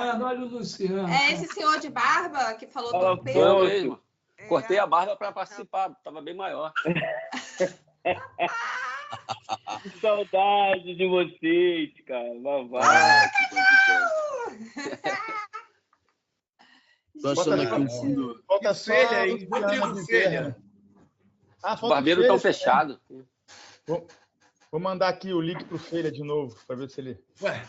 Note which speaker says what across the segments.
Speaker 1: Luciano, olha o Luciano.
Speaker 2: É esse senhor de barba que falou
Speaker 3: Fala,
Speaker 2: do
Speaker 4: Sou eu
Speaker 2: Pedro?
Speaker 4: mesmo. Cortei a barba para participar, estava bem maior.
Speaker 3: Que saudade de vocês, cara. Vavá.
Speaker 5: Tô achando aqui um fundo.
Speaker 6: Falta só
Speaker 7: Felha
Speaker 6: a
Speaker 7: aí,
Speaker 6: Luciana
Speaker 7: Rodrigo
Speaker 6: Bezerra.
Speaker 7: Felha.
Speaker 6: Ah,
Speaker 4: Os
Speaker 6: falta o
Speaker 4: barbeiros
Speaker 6: Felha.
Speaker 4: estão fechados.
Speaker 6: Vou mandar aqui o link pro Felha de novo, para ver se ele...
Speaker 7: Ué,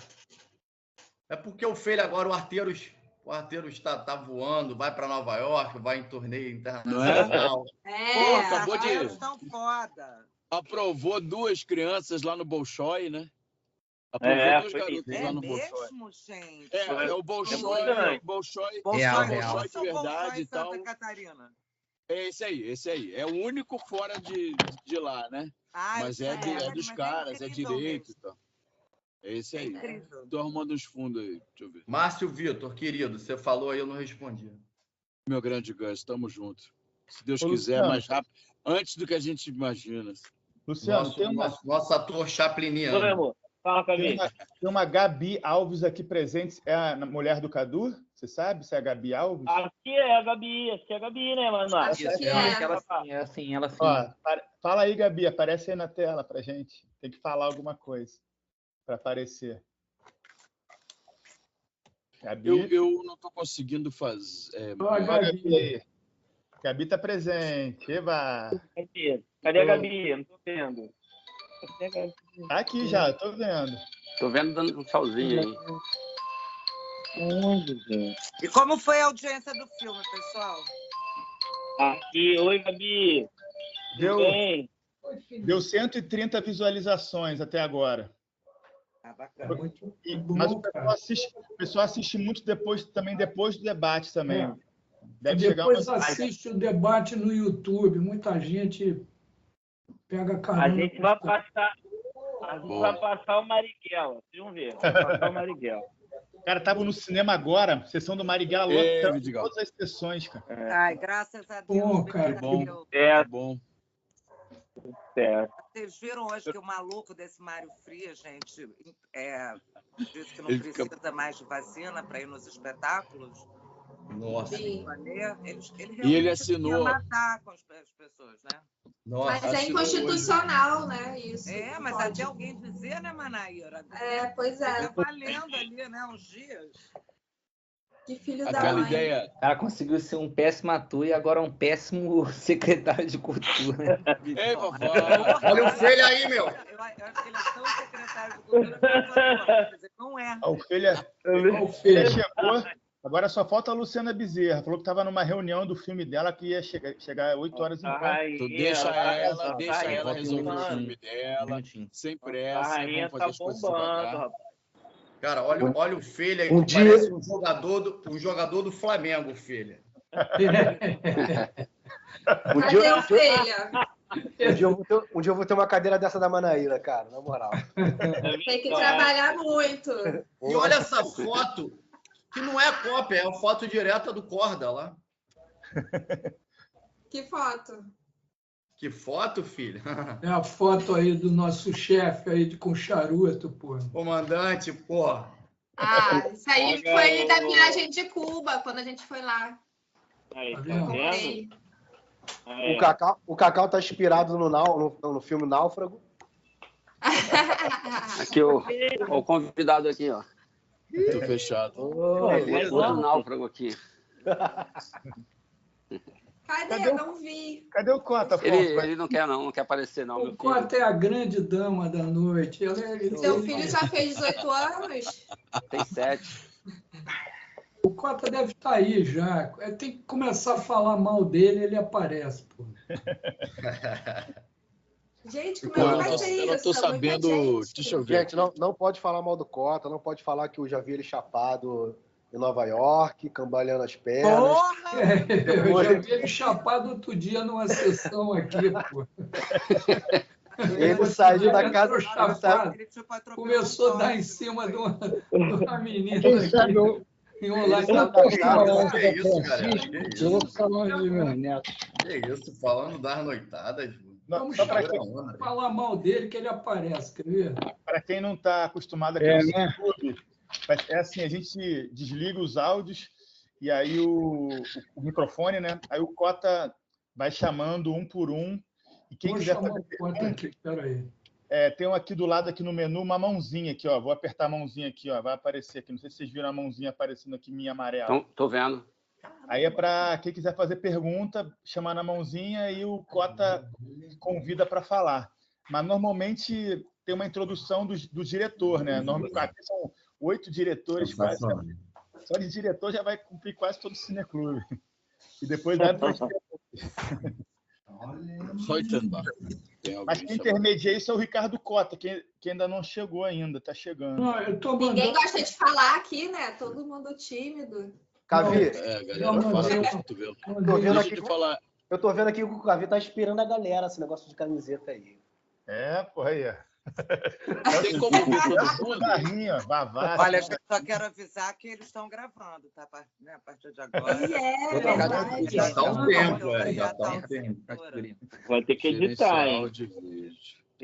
Speaker 7: é porque o Felha agora, o Arteiros tá voando, vai para Nova York, vai em torneio internacional.
Speaker 5: Pô, acabou de...
Speaker 8: Eles estão foda.
Speaker 5: Aprovou 2 crianças lá no Bolshoi, né? Aprovou 2
Speaker 3: foi
Speaker 5: garotas
Speaker 8: É
Speaker 5: lá no Bolshoi.
Speaker 8: mesmo, gente?
Speaker 5: É o Bolshoi,
Speaker 3: emocionante.
Speaker 5: Bolshoi
Speaker 9: Real,
Speaker 8: Bolshoi
Speaker 9: real.
Speaker 5: de verdade e tal.
Speaker 8: Santa Catarina.
Speaker 5: É esse aí. É o único fora de lá, né? Mas é dos caras, é direito e tal. É esse aí.
Speaker 8: Incrível.
Speaker 5: Tô arrumando uns fundos aí, deixa eu ver.
Speaker 7: Márcio Vitor, querido, você falou aí, eu não respondi.
Speaker 5: Meu grande Gus, tamo junto. Se Deus
Speaker 6: Ô,
Speaker 5: quiser,
Speaker 6: Luciano.
Speaker 5: mais rápido. Antes do que a gente imagina.
Speaker 6: Luciano, tem uma,
Speaker 7: Nosso ator chapliniano.
Speaker 3: Oi, meu amor. Fala,
Speaker 6: tem,
Speaker 3: Camille.
Speaker 6: uma, tem uma Gabi Alves aqui presente. É a mulher do Cadu? Você sabe se é a Gabi Alves?
Speaker 3: Aqui é a Gabi, né, mano?
Speaker 2: Acho que
Speaker 9: Acho
Speaker 2: é.
Speaker 9: que ela sim, é assim, ela sim.
Speaker 6: Ó, fala aí, Gabi. Aparece aí na tela pra gente. Tem que falar alguma coisa para aparecer. Gabi,
Speaker 5: Eu não tô conseguindo fazer.
Speaker 1: Ó,
Speaker 6: ó,
Speaker 1: Gabi.
Speaker 6: Gabi aí. Gabi tá presente. Eva.
Speaker 3: Cadê a Gabi? Não tô vendo. Cadê a Gabi?
Speaker 6: Tá aqui já, tô vendo.
Speaker 4: Tô vendo dando um tchauzinho aí.
Speaker 3: Onde, gente?
Speaker 8: E como foi a audiência do filme, pessoal?
Speaker 3: Aqui, oi, Gabi.
Speaker 6: Deu,
Speaker 3: Tudo bem?
Speaker 6: deu 130 visualizações até agora.
Speaker 8: Ah, bacana.
Speaker 6: Mas o pessoal assiste muito depois do debate também. Deve chegar
Speaker 1: Depois
Speaker 6: umas...
Speaker 1: assiste o debate no YouTube. Muita gente pega carona.
Speaker 3: A gente vai passar o Marighella. Vocês vão ver. Vai passar o Marighella.
Speaker 6: Cara, tava no cinema agora, sessão do Marighella, lotando
Speaker 5: Vidigal.
Speaker 6: todas as sessões, cara.
Speaker 8: Ai, graças a Deus.
Speaker 1: Pô, cara,
Speaker 8: graças a
Speaker 5: bom.
Speaker 8: Deus.
Speaker 3: É,
Speaker 5: Bom.
Speaker 3: certo.
Speaker 8: Vocês viram hoje que o maluco desse Mário Frias, gente, disse que não
Speaker 5: Ele fica-
Speaker 8: precisa mais de vacina para ir nos espetáculos?
Speaker 7: Nossa,
Speaker 2: Sim.
Speaker 8: Ele
Speaker 5: E ele
Speaker 8: realmente
Speaker 5: assinou.
Speaker 8: queria matar com as pessoas, né?
Speaker 7: nossa.
Speaker 2: Mas é
Speaker 7: assinou
Speaker 2: inconstitucional, né? Isso.
Speaker 8: Mas
Speaker 2: Não
Speaker 8: até
Speaker 2: pode.
Speaker 8: alguém dizer, né, Manaíra?
Speaker 2: Pois é.
Speaker 8: Fica valendo ali, né, uns dias.
Speaker 2: Que filho da
Speaker 5: Aquela
Speaker 2: mãe.
Speaker 5: ideia.
Speaker 9: O cara conseguiu ser um péssimo ator e agora um péssimo secretário de cultura.
Speaker 5: Ei, vovó.
Speaker 7: Olha o Felha aí, meu.
Speaker 8: Eu acho que ele é tão secretário de cultura que quer dizer, não é.
Speaker 6: A Ofélia
Speaker 1: Ó, o Fê.
Speaker 6: chegou, agora só falta a Luciana Bezerra. Falou que estava numa reunião do filme dela que ia chegar 8 horas em ponto.
Speaker 5: Tu deixa ela
Speaker 9: Bota
Speaker 5: resolver o
Speaker 9: um
Speaker 5: filme dela,
Speaker 9: minutinho.
Speaker 5: sem
Speaker 3: A
Speaker 5: pressa,
Speaker 3: rainha
Speaker 5: vamos
Speaker 3: tá
Speaker 5: fazer as coisas
Speaker 3: bombando,
Speaker 5: devagar.
Speaker 3: rapaz.
Speaker 7: Cara, olha o Felha aí,
Speaker 10: Um
Speaker 7: que
Speaker 10: dia-
Speaker 7: parece um jogador do Flamengo, o Felha.
Speaker 2: Cadê o Felha?
Speaker 10: Um dia eu vou ter uma cadeira dessa da Manaíra, cara, na moral.
Speaker 2: Tem que trabalhar muito.
Speaker 7: E olha essa foto, que não é cópia, é a foto direta do Corda lá.
Speaker 2: Que foto?
Speaker 7: Que foto, filho?
Speaker 1: É a foto aí do nosso chefe aí com charuto, pô.
Speaker 7: Comandante, pô.
Speaker 2: Isso aí foi da viagem de Cuba, quando a gente foi lá.
Speaker 3: Aí,
Speaker 1: Tá
Speaker 3: tá
Speaker 1: vendo?
Speaker 3: vendo?
Speaker 2: Ei.
Speaker 3: Aí,
Speaker 10: O Cacau tá inspirado no filme Náufrago.
Speaker 4: Aqui o convidado aqui, ó.
Speaker 5: Tô fechado.
Speaker 4: Outro náufrago aqui.
Speaker 2: Cadê? Não vi.
Speaker 6: Cadê o Cota, Afonso?
Speaker 4: Ele não quer aparecer, não, meu
Speaker 1: O
Speaker 4: filho.
Speaker 1: Cota é a grande dama da noite.
Speaker 2: Seu filho já fez 18 anos?
Speaker 4: Tem 7.
Speaker 1: O Cota deve estar aí já. Tem que começar a falar mal dele, ele aparece, pô.
Speaker 2: Gente, como
Speaker 5: Pô,
Speaker 2: é
Speaker 5: eu
Speaker 2: que
Speaker 5: não
Speaker 2: vai
Speaker 5: tô,
Speaker 2: ser
Speaker 5: eu não
Speaker 2: isso?
Speaker 5: tô
Speaker 2: É muita
Speaker 5: sabendo.
Speaker 2: gente.
Speaker 5: Deixa eu ver.
Speaker 10: Gente, não pode falar mal do Cota, não pode falar que eu já vi ele chapado em Nova York, cambalhando as pernas.
Speaker 8: Porra!
Speaker 1: Eu já vi ele chapado outro dia numa sessão aqui, pô.
Speaker 10: Ele saiu da casa.
Speaker 1: Entrou chapado.
Speaker 8: Ele tipo atropelou
Speaker 1: Começou a
Speaker 8: um
Speaker 1: dar em
Speaker 8: sócio.
Speaker 1: cima de uma menina
Speaker 11: Quem sabe
Speaker 1: aqui.
Speaker 11: eu
Speaker 1: Em um lá
Speaker 10: Ele
Speaker 1: na
Speaker 10: tá
Speaker 11: falando
Speaker 7: Que
Speaker 11: da
Speaker 7: isso, galera?
Speaker 11: Francisco,
Speaker 7: Que
Speaker 11: eu
Speaker 7: isso?
Speaker 11: vou falando de meus netos.
Speaker 7: Que isso, falando das noitadas.
Speaker 1: Vamos
Speaker 6: Só para
Speaker 1: falar mal dele que ele aparece, quer ver?
Speaker 6: quem não está acostumado aqui
Speaker 11: É,
Speaker 6: no
Speaker 11: né?
Speaker 6: YouTube, É assim, a gente desliga os áudios e aí o microfone, né? Aí o Cota vai chamando um por um. E quem quiser fazer pergunta, tem aqui do lado, aqui no menu, uma mãozinha aqui, ó. Vou apertar a mãozinha aqui, ó. Vai aparecer aqui. Não sei se vocês viram a mãozinha aparecendo aqui, minha amarela.
Speaker 4: Tô vendo.
Speaker 6: Aí é para quem quiser fazer pergunta, chamar na mãozinha e o Cota convida para falar. Mas normalmente tem uma introdução do diretor, né? Aqui são 8 diretores quase. Só de diretor já vai cumprir quase todo o cineclube. E depois vai para Mas quem intermedia isso é o Ricardo Cota, que ainda não chegou ainda, está chegando.
Speaker 2: Não, ninguém gosta de falar aqui, né? Todo mundo tímido.
Speaker 10: Cavi,
Speaker 12: eu tô vendo aqui que o Cavi tá inspirando a galera, esse negócio de camiseta aí.
Speaker 6: Porra aí.
Speaker 5: Tem como ver todo mundo?
Speaker 8: Olha, eu só quero avisar que eles estão gravando, tá? A partir de agora.
Speaker 7: Já está um tempo, já está um tempo.
Speaker 3: Vai ter que editar, hein?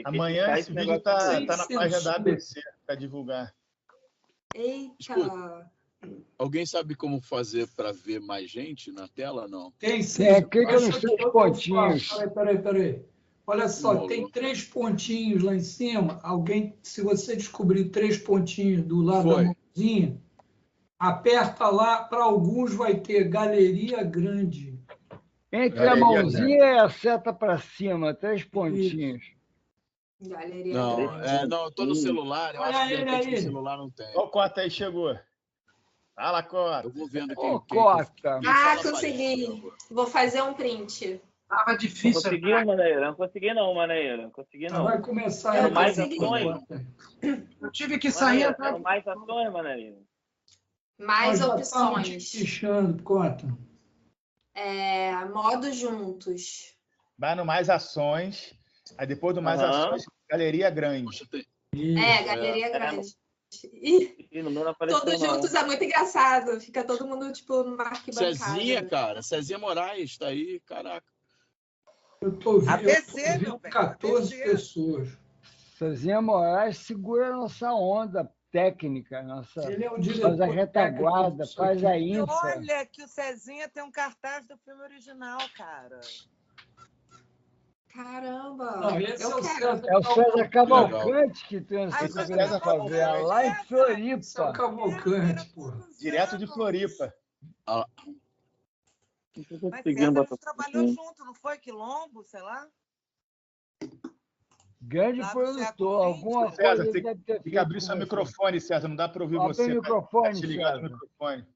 Speaker 6: Amanhã esse vídeo está na página da ABC para divulgar.
Speaker 2: Eita!
Speaker 5: Alguém sabe como fazer para ver mais gente na tela, não?
Speaker 1: Tem sim.
Speaker 11: Clica nos 3 pontinhos.
Speaker 1: Peraí. Olha só, tem 3 pontinhos lá em cima. Se você descobrir 3 pontinhos do lado da mãozinha, aperta lá. Para alguns vai ter galeria grande.
Speaker 11: Entre a mãozinha e a seta para cima, 3 pontinhos.
Speaker 2: Galeria
Speaker 5: grande. Não, eu tô no celular. Eu acho que de repente no celular não tem.
Speaker 6: Olha o Cota aí, chegou. Fala, Cota.
Speaker 5: Eu vou vendo
Speaker 11: Cota.
Speaker 2: Consegui. Vou fazer um print.
Speaker 1: Tava difícil.
Speaker 3: Não consegui, Manaíra. Não consegui, não, Manaíra. Não consegui, não.
Speaker 1: Vai começar.
Speaker 3: Mais ações.
Speaker 1: Eu tive que sair.
Speaker 3: Mais ações, Manaíra.
Speaker 2: Mais opções.
Speaker 1: Fechando, Cota.
Speaker 2: Modo juntos.
Speaker 6: Vai no mais ações. Aí depois do mais ações, galeria grande.
Speaker 2: Galeria grande. Todos juntos é muito engraçado. Fica todo mundo, tipo, numa arquibancada.
Speaker 5: Cezinha, cara. Cezinha Moraes tá aí, caraca.
Speaker 1: Eu tô vendo 14 pessoas.
Speaker 11: Cezinha Moraes segura a nossa onda técnica.
Speaker 1: Ele é o diretor.
Speaker 11: Faz a retaguarda, faz a infra.
Speaker 8: Olha que o Cezinha tem um cartaz do filme original, cara.
Speaker 2: Caramba!
Speaker 1: Não, esse
Speaker 11: é o César Cavalcante que tem essa César Favela, lá em Floripa.
Speaker 1: Esse é o Cavalcante, pô.
Speaker 6: Direto de Floripa.
Speaker 8: Mas César trabalhou junto, não foi? Quilombo, sei lá?
Speaker 11: Grande produtor, alguma
Speaker 6: César,
Speaker 11: coisa deve ter
Speaker 6: tem que abrir seu microfone, César, não dá para ouvir você.
Speaker 11: Abre o microfone,
Speaker 6: ligado no microfone.
Speaker 11: O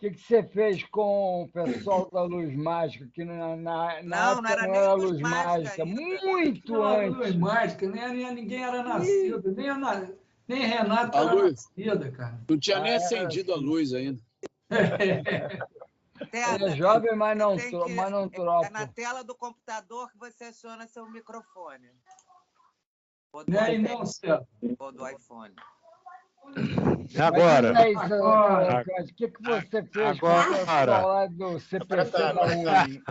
Speaker 11: que você fez com o pessoal da Luz Mágica? Que na época não era Luz Mágica, muito antes.
Speaker 1: Luz Mágica, ninguém era nascido, nem Renato era nascida, cara.
Speaker 5: Não tinha nem acendido a luz ainda.
Speaker 11: É jovem, mas não troca.
Speaker 8: É na tela do computador que você aciona seu microfone. Ou do iPhone.
Speaker 11: Agora. O que você fez com o pessoal lá do CPC da UNI?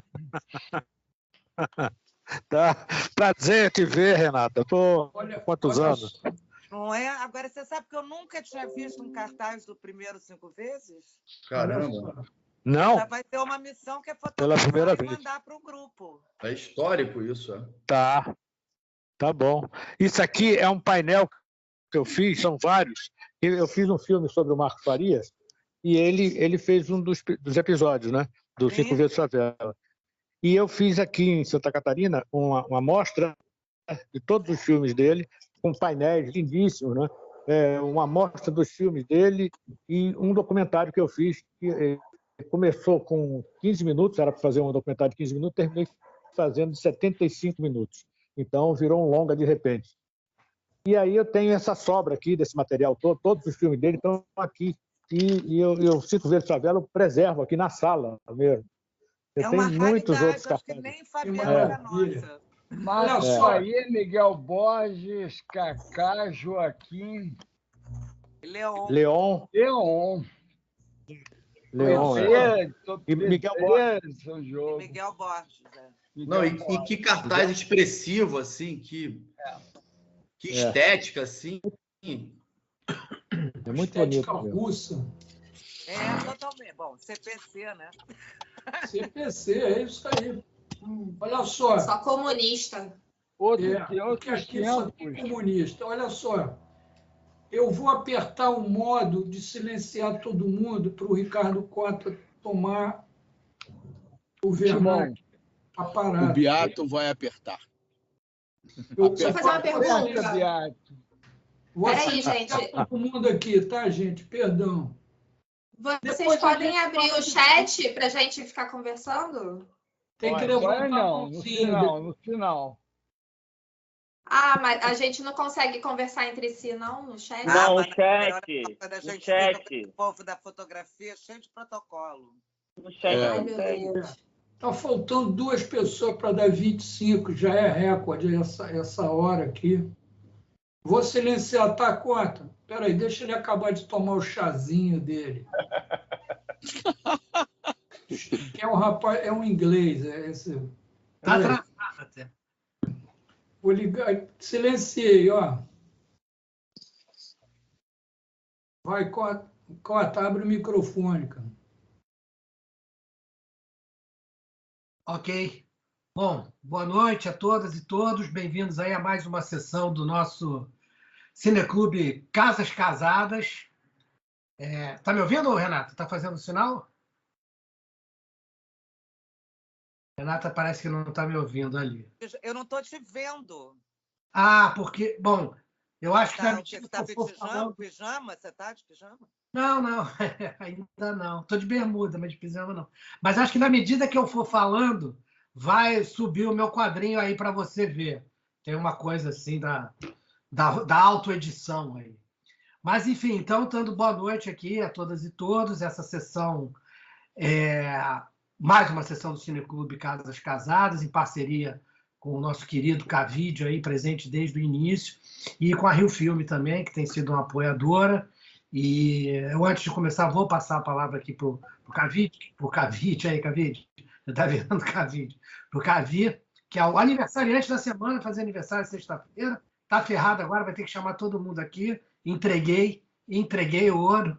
Speaker 13: Tá. Prazer te ver, Renata. Quantos anos?
Speaker 8: Não é? Agora, você sabe que eu nunca tinha visto um cartaz do Primeiro 5 vezes?
Speaker 7: Caramba.
Speaker 13: Não?
Speaker 8: Vai ter uma missão que é
Speaker 13: pela primeira vez.
Speaker 8: Mandar para o grupo.
Speaker 7: É histórico isso,
Speaker 13: Tá bom. Isso aqui é um painel que eu fiz, são vários. Eu fiz um filme sobre o Marco Farias e ele fez um dos episódios, né? Do 5 vezes Favela. E eu fiz aqui em Santa Catarina uma amostra de todos os filmes dele, com painéis lindíssimos, né? Uma amostra dos filmes dele e um documentário que eu fiz que começou com 15 minutos, era para fazer um documentário de 15 minutos, terminei fazendo de 75 minutos. Então, virou um longa de repente. E aí eu tenho essa sobra aqui desse material todo, todos os filmes dele estão aqui. E eu 5 vezes Favela, eu preservo aqui na sala mesmo. Eu tenho muitos outros cartazes.
Speaker 8: Nem Favela nossa.
Speaker 11: Mas só aí, Miguel Borges, Cacá, Joaquim...
Speaker 8: Leon.
Speaker 11: E Miguel Borges.
Speaker 8: Miguel Borges,
Speaker 7: Não, e que cartaz expressivo, assim, que estética, assim.
Speaker 13: É muito
Speaker 1: estética
Speaker 13: bonito.
Speaker 1: russa.
Speaker 8: Totalmente. Bom, CPC, né?
Speaker 1: CPC, é isso aí. Olha só.
Speaker 2: Só comunista.
Speaker 1: Porque aqui só tem comunista. Olha só. Eu vou apertar o modo de silenciar todo mundo para o Ricardo Cota tomar o Werneck a parada.
Speaker 5: O Beato vai apertar.
Speaker 2: Deixa eu fazer uma pergunta.
Speaker 1: Peraí,
Speaker 2: gente.
Speaker 1: Todo mundo aqui, tá, gente? Perdão.
Speaker 2: Vocês podem abrir o chat para a gente ficar conversando?
Speaker 1: Tem que levantar a mãozinha.
Speaker 11: No final.
Speaker 2: Ah, mas a gente não consegue conversar entre si, não, no chat?
Speaker 3: Não, o chat.
Speaker 8: O
Speaker 3: chat.
Speaker 8: O povo da fotografia cheio de protocolo.
Speaker 3: No chat.
Speaker 2: Ai, meu Deus.
Speaker 1: Tá faltando 2 pessoas para dar 25, já é recorde essa hora aqui. Vou silenciar, tá, Cota? Peraí, deixa ele acabar de tomar o chazinho dele. Que é um rapaz, é um inglês.
Speaker 14: Tá atrasado até.
Speaker 1: Vou ligar, silenciei, ó. Vai, Cota, abre o microfone, cara.
Speaker 14: Ok. Bom, boa noite a todas e todos. Bem-vindos aí a mais uma sessão do nosso Cineclube Casas Casadas. Tá me ouvindo, Renata? Tá fazendo sinal? Renata parece que não está me ouvindo ali.
Speaker 8: Eu não estou te vendo.
Speaker 14: Ah, porque... Bom, eu acho que...
Speaker 8: Você está de pijama? Você está de pijama?
Speaker 14: Não, ainda não. Estou de bermuda, mas de pijama não. Mas acho que na medida que eu for falando, vai subir o meu quadrinho aí para você ver. Tem uma coisa assim da autoedição aí. Mas, enfim, então, dando boa noite aqui a todas e todos. Essa sessão mais uma sessão do Cineclube Casas Casadas, em parceria com o nosso querido Cavide, aí, presente desde o início, e com a Rio Filme também, que tem sido uma apoiadora. E eu, antes de começar, vou passar a palavra aqui para o Cavide, aí, Cavide, você está vendo, Cavide? Para o Cavi, que é o aniversariante da semana, fazer aniversário sexta-feira, está ferrado agora, vai ter que chamar todo mundo aqui. Entreguei o ouro.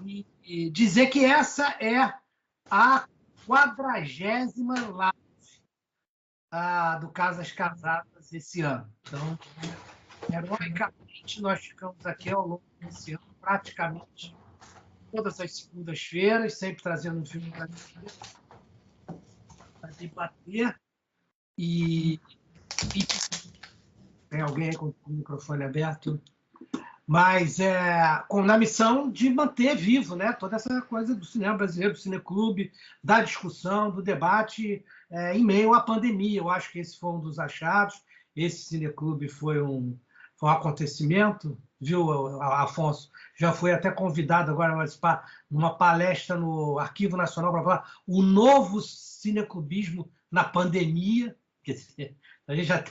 Speaker 14: E dizer que essa é a 40ª live do Casas Casadas esse ano. Então, heroicamente, nós ficamos aqui ao longo desse ano, praticamente todas as segundas-feiras, sempre trazendo um filme para debater. E tem alguém aí com o microfone aberto? Mas na missão de manter vivo, né, toda essa coisa do cinema brasileiro, do Cineclube, da discussão, do debate em meio à pandemia. Eu acho que esse foi um dos achados. Esse Cineclube foi um acontecimento, viu, Afonso? Já foi até convidado agora a participar numa palestra no Arquivo Nacional para falar o novo cineclubismo na pandemia. Quer dizer, a gente já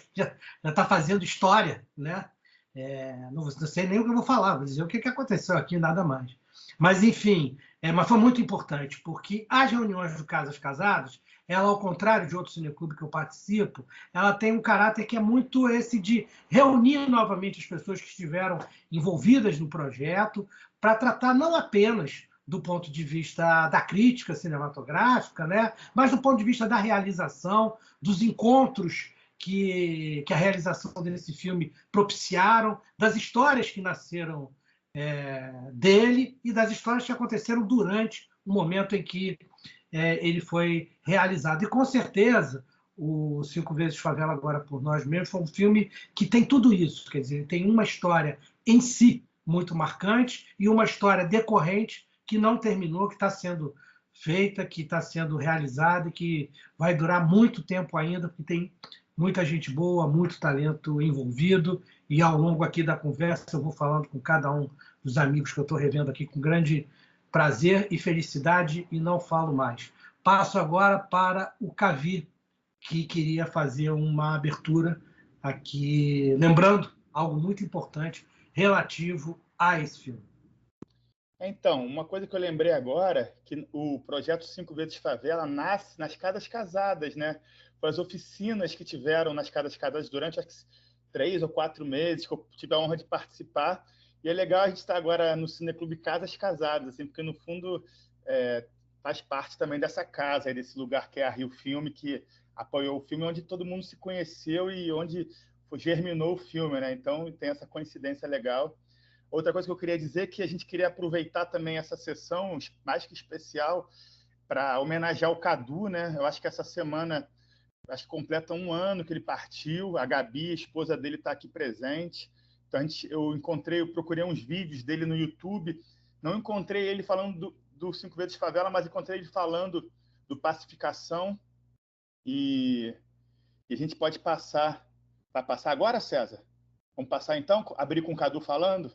Speaker 14: está fazendo história, né? Não sei nem o que eu vou falar, vou dizer o que aconteceu aqui, nada mais. Mas, enfim, mas foi muito importante, porque as reuniões do Casas Casadas, ela, ao contrário de outros cineclubes que eu participo, ela tem um caráter que é muito esse de reunir novamente as pessoas que estiveram envolvidas no projeto para tratar não apenas do ponto de vista da crítica cinematográfica, né, mas do ponto de vista da realização, dos encontros que a realização desse filme propiciaram, das histórias que nasceram dele e das histórias que aconteceram durante o momento em que ele foi realizado. E, com certeza, o 5 Vezes Favela Agora por Nós Mesmos foi um filme que tem tudo isso. Quer dizer, tem uma história em si muito marcante e uma história decorrente que não terminou, que está sendo feita, que está sendo realizada e que vai durar muito tempo ainda, porque tem muita gente boa, muito talento envolvido, e ao longo aqui da conversa eu vou falando com cada um dos amigos que eu estou revendo aqui com grande prazer e felicidade, e não falo mais. Passo agora para o Cavi, que queria fazer uma abertura aqui, lembrando algo muito importante relativo a esse filme.
Speaker 6: Então, uma coisa que eu lembrei agora, que o projeto 5 Vezes Favela nasce nas Casas Casadas, né? Foi as oficinas que tiveram nas Casas Casadas durante 3 ou 4 meses, que eu tive a honra de participar. E é legal a gente estar agora no Cineclube Casas Casadas, assim, porque, no fundo, faz parte também dessa casa, desse lugar que é a Rio Filme, que apoiou o filme, onde todo mundo se conheceu e onde germinou o filme, né? Então, tem essa coincidência legal. Outra coisa que eu queria dizer é que a gente queria aproveitar também essa sessão, mais que especial, para homenagear o Cadu, né? Eu acho que essa semana completa 1 ano que ele partiu. A Gabi, a esposa dele, está aqui presente. Então, eu procurei uns vídeos dele no YouTube. Não encontrei ele falando do 5 Vezes Favela, mas encontrei ele falando do Pacificação. E a gente pode passar. Vai passar agora, César? Vamos passar então? Abrir com o Cadu falando?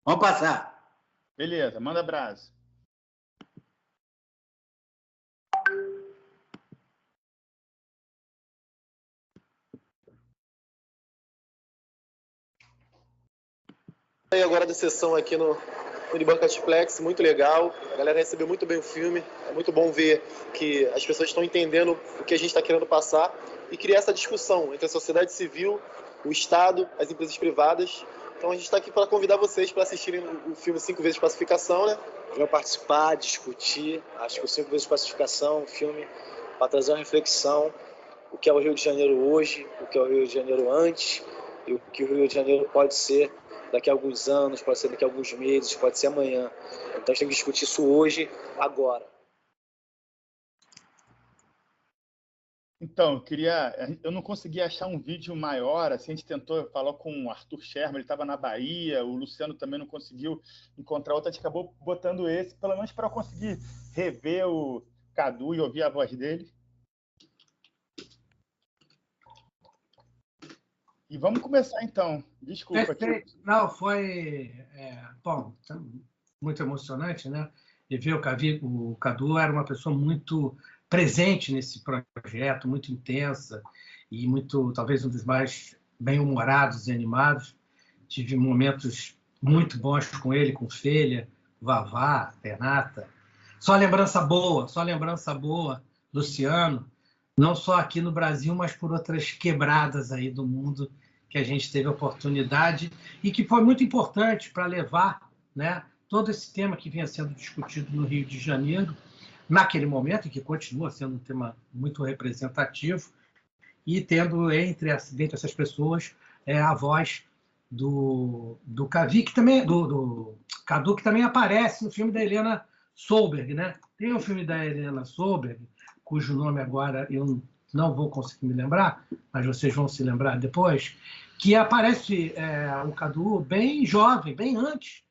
Speaker 15: Vamos passar.
Speaker 6: Beleza, manda brasa.
Speaker 16: E agora da sessão aqui no Unibancatiplex, muito legal. A galera recebeu muito bem o filme. É muito bom ver que as pessoas estão entendendo o que a gente está querendo passar e criar essa discussão entre a sociedade civil, o Estado, as empresas privadas. Então a gente está aqui para convidar vocês para assistirem o filme 5 Vezes Pacificação, né?
Speaker 17: Vamos participar, discutir. Acho que o 5 Vezes Pacificação, um filme para trazer uma reflexão, o que é o Rio de Janeiro hoje, o que é o Rio de Janeiro antes e o que o Rio de Janeiro pode ser daqui a alguns anos, pode ser daqui a alguns meses, pode ser amanhã. Então a gente tem que discutir isso hoje, agora.
Speaker 6: Então, eu não consegui achar um vídeo maior, assim, a gente tentou falar com o Arthur Sherman, ele estava na Bahia, o Luciano também não conseguiu encontrar outro, a gente acabou botando esse, pelo menos para eu conseguir rever o Cadu e ouvir a voz dele. E vamos começar então. Desculpa.
Speaker 14: Não, foi bom, muito emocionante, né? E ver o Cadu era uma pessoa muito presente nesse projeto, muito intensa e muito, talvez um dos mais bem-humorados e animados. Tive momentos muito bons com ele, com Felha, Vavá, Renata. Só lembrança boa, Luciano, não só aqui no Brasil, mas por outras quebradas aí do mundo que a gente teve a oportunidade e que foi muito importante para levar, né, todo esse tema que vinha sendo discutido no Rio de Janeiro, naquele momento, e que continua sendo um tema muito representativo, e tendo entre essas pessoas a voz do Cadu, que também aparece no filme da Helena Solberg, né? Tem um filme da Helena Solberg, cujo nome agora eu não vou conseguir me lembrar, mas vocês vão se lembrar depois, que aparece o Cadu bem jovem, bem antes,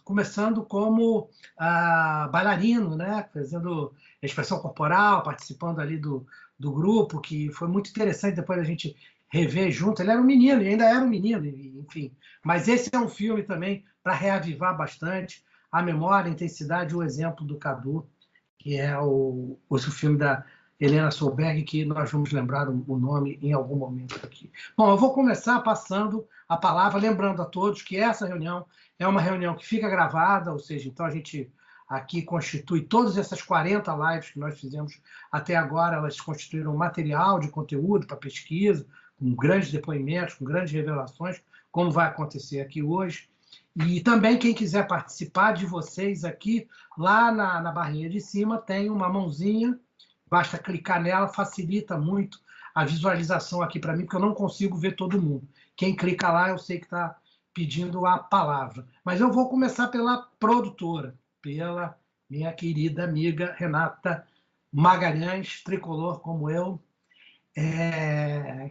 Speaker 14: começando como bailarino, né? Fazendo expressão corporal, participando ali do grupo, que foi muito interessante depois a gente rever junto. Ele era um menino, e ainda era um menino, enfim. Mas esse é um filme também para reavivar bastante a memória, a intensidade e o exemplo do Cadu, que é o filme da Helena Solberg, que nós vamos lembrar o nome em algum momento aqui. Bom, eu vou começar passando a palavra, lembrando a todos que essa reunião é uma reunião que fica gravada, ou seja, então a gente aqui constitui todas essas 40 lives que nós fizemos até agora, elas constituíram material de conteúdo para pesquisa, com grandes depoimentos, com grandes revelações, como vai acontecer aqui hoje. E também quem quiser participar de vocês aqui, lá na barrinha de cima tem uma mãozinha, basta clicar nela, facilita muito a visualização aqui para mim, porque eu não consigo ver todo mundo. Quem clica lá, eu sei que está pedindo a palavra. Mas eu vou começar pela produtora, pela minha querida amiga Renata Magalhães, tricolor como eu.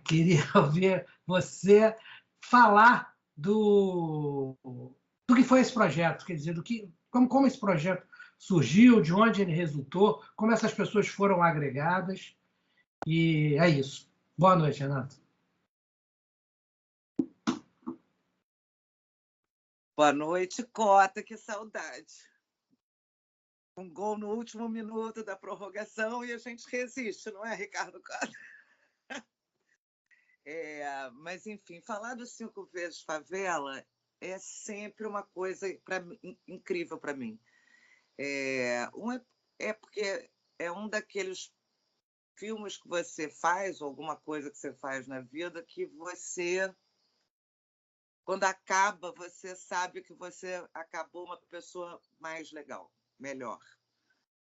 Speaker 14: Queria ouvir você falar do que foi esse projeto, quer dizer, como esse projeto surgiu, de onde ele resultou, como essas pessoas foram agregadas. E é isso. Boa noite, Renato.
Speaker 8: Boa noite, Cota, que saudade. Um gol no último minuto da prorrogação e a gente resiste, não é, Ricardo Cota? Mas, enfim, falar do 5 Vezes Favela é sempre uma coisa incrível para mim. Porque é um daqueles filmes que você faz, ou alguma coisa que você faz na vida, que você quando acaba, você sabe que você acabou uma pessoa mais legal, melhor.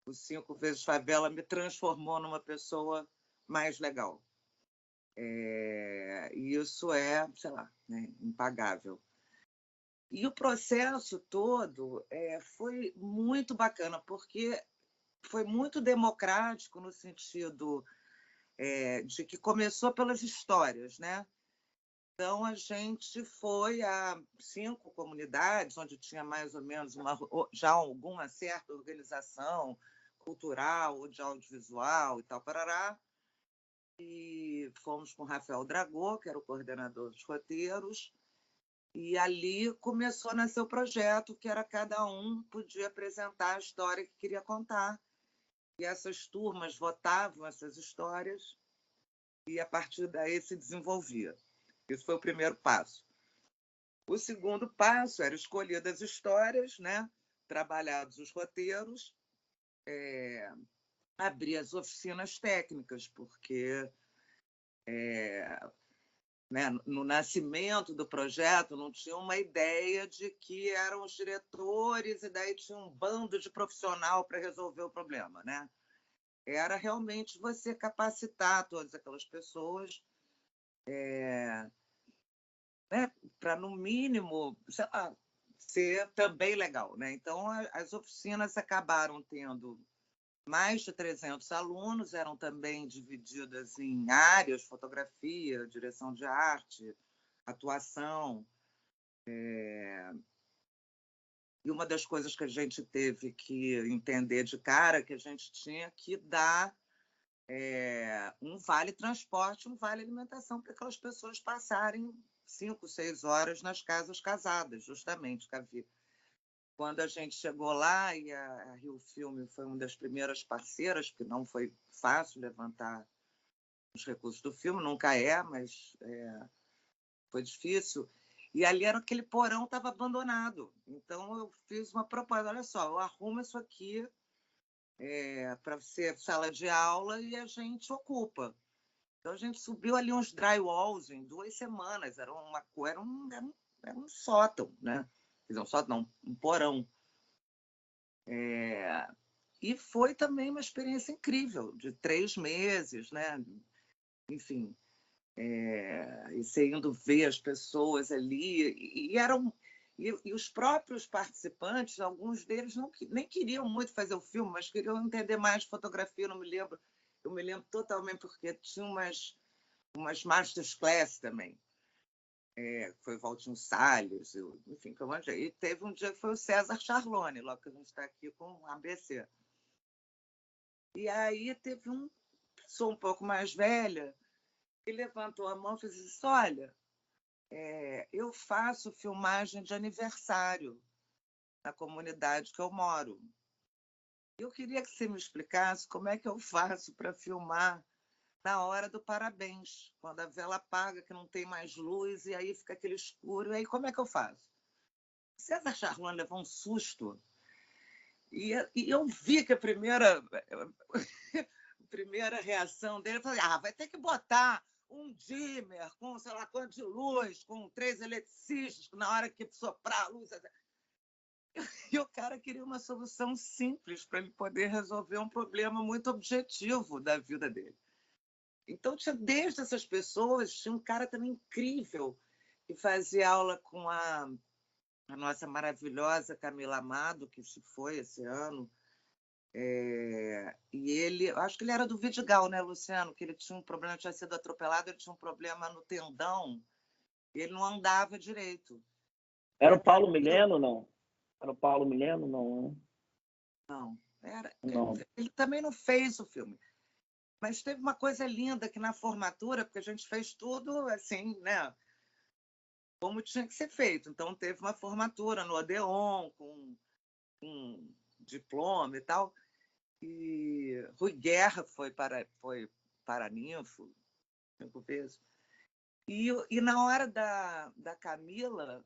Speaker 8: O 5 vezes Favela me transformou numa pessoa mais legal. E isso é, sei lá, né, impagável. E o processo todo foi muito bacana, porque foi muito democrático no sentido de que começou pelas histórias, né? Então, a gente foi a 5 comunidades, onde tinha mais ou menos já alguma certa organização cultural ou de audiovisual e tal, parará. E fomos com o Rafael Dragô, que era o coordenador dos roteiros, e ali começou a nascer o projeto, que era cada um podia apresentar a história que queria contar. E essas turmas votavam essas histórias e, a partir daí, se desenvolvia. Isso foi o primeiro passo. O segundo passo era escolher as histórias, né? Trabalhados os roteiros, abrir as oficinas técnicas, porque né, no nascimento do projeto não tinha uma ideia de que eram os diretores e daí tinha um bando de profissional para resolver o problema, né? Era realmente você capacitar todas aquelas pessoas né, para, no mínimo, sei lá, ser também legal, né? Então, as oficinas acabaram tendo mais de 300 alunos, eram também divididas em áreas: fotografia, direção de arte, atuação. E uma das coisas que a gente teve que entender de cara é que a gente tinha que dar um vale transporte, um vale alimentação, para aquelas pessoas passarem 5, 6 horas nas casas casadas, justamente, Cavi. Quando a gente chegou lá, e a Rio Filme foi uma das primeiras parceiras, porque não foi fácil levantar os recursos do filme, nunca mas foi difícil. E ali era aquele porão, estava abandonado. Então, eu fiz uma proposta: olha só, eu arrumo isso aqui para ser sala de aula e a gente ocupa. Então, a gente subiu ali uns drywalls em 2 semanas. Era um sótão, né? Quer dizer, um sótão, não, um porão. E foi também uma experiência incrível, de 3 meses, né? Enfim, e você indo ver as pessoas ali. E os próprios participantes, alguns deles nem queriam muito fazer o filme, mas queriam entender mais de fotografia. Eu me lembro totalmente, porque tinha umas masterclass também. Foi o Valtinho Salles, enfim, foi um monte. E teve um dia que foi o César Charlone, logo que a gente está aqui com o ABC. E aí teve uma pessoa um pouco mais velha que levantou a mão e fez assim: olha, eu faço filmagem de aniversário na comunidade que eu moro. Eu queria que você me explicasse como é que eu faço para filmar na hora do parabéns, quando a vela apaga, que não tem mais luz, e aí fica aquele escuro. E aí, como é que eu faço? César Charlone levou um susto. E eu vi que a primeira reação dele foi: vai ter que botar um dimmer com sei lá quanto de luz, com 3 eletricistas, na hora que soprar a luz. E o cara queria uma solução simples para ele poder resolver um problema muito objetivo da vida dele. Então, desde essas pessoas, tinha um cara também incrível que fazia aula com a nossa maravilhosa Camila Amado, que se foi esse ano. E ele, acho que ele era do Vidigal, né, Luciano? Que ele tinha um problema, tinha sido atropelado, ele tinha um problema no tendão, e ele não andava direito.
Speaker 3: Era o Paulo Mileno, não? Era o Paulo Mileno, não, né?
Speaker 8: Não,
Speaker 3: Não.
Speaker 8: Ele também não fez o filme. Mas teve uma coisa linda que na formatura, porque a gente fez tudo assim, né? Como tinha que ser feito. Então, teve uma formatura no Odeon, com diploma e tal. E Rui Guerra foi para Ninfo, 5 vezes. E na hora da Camila,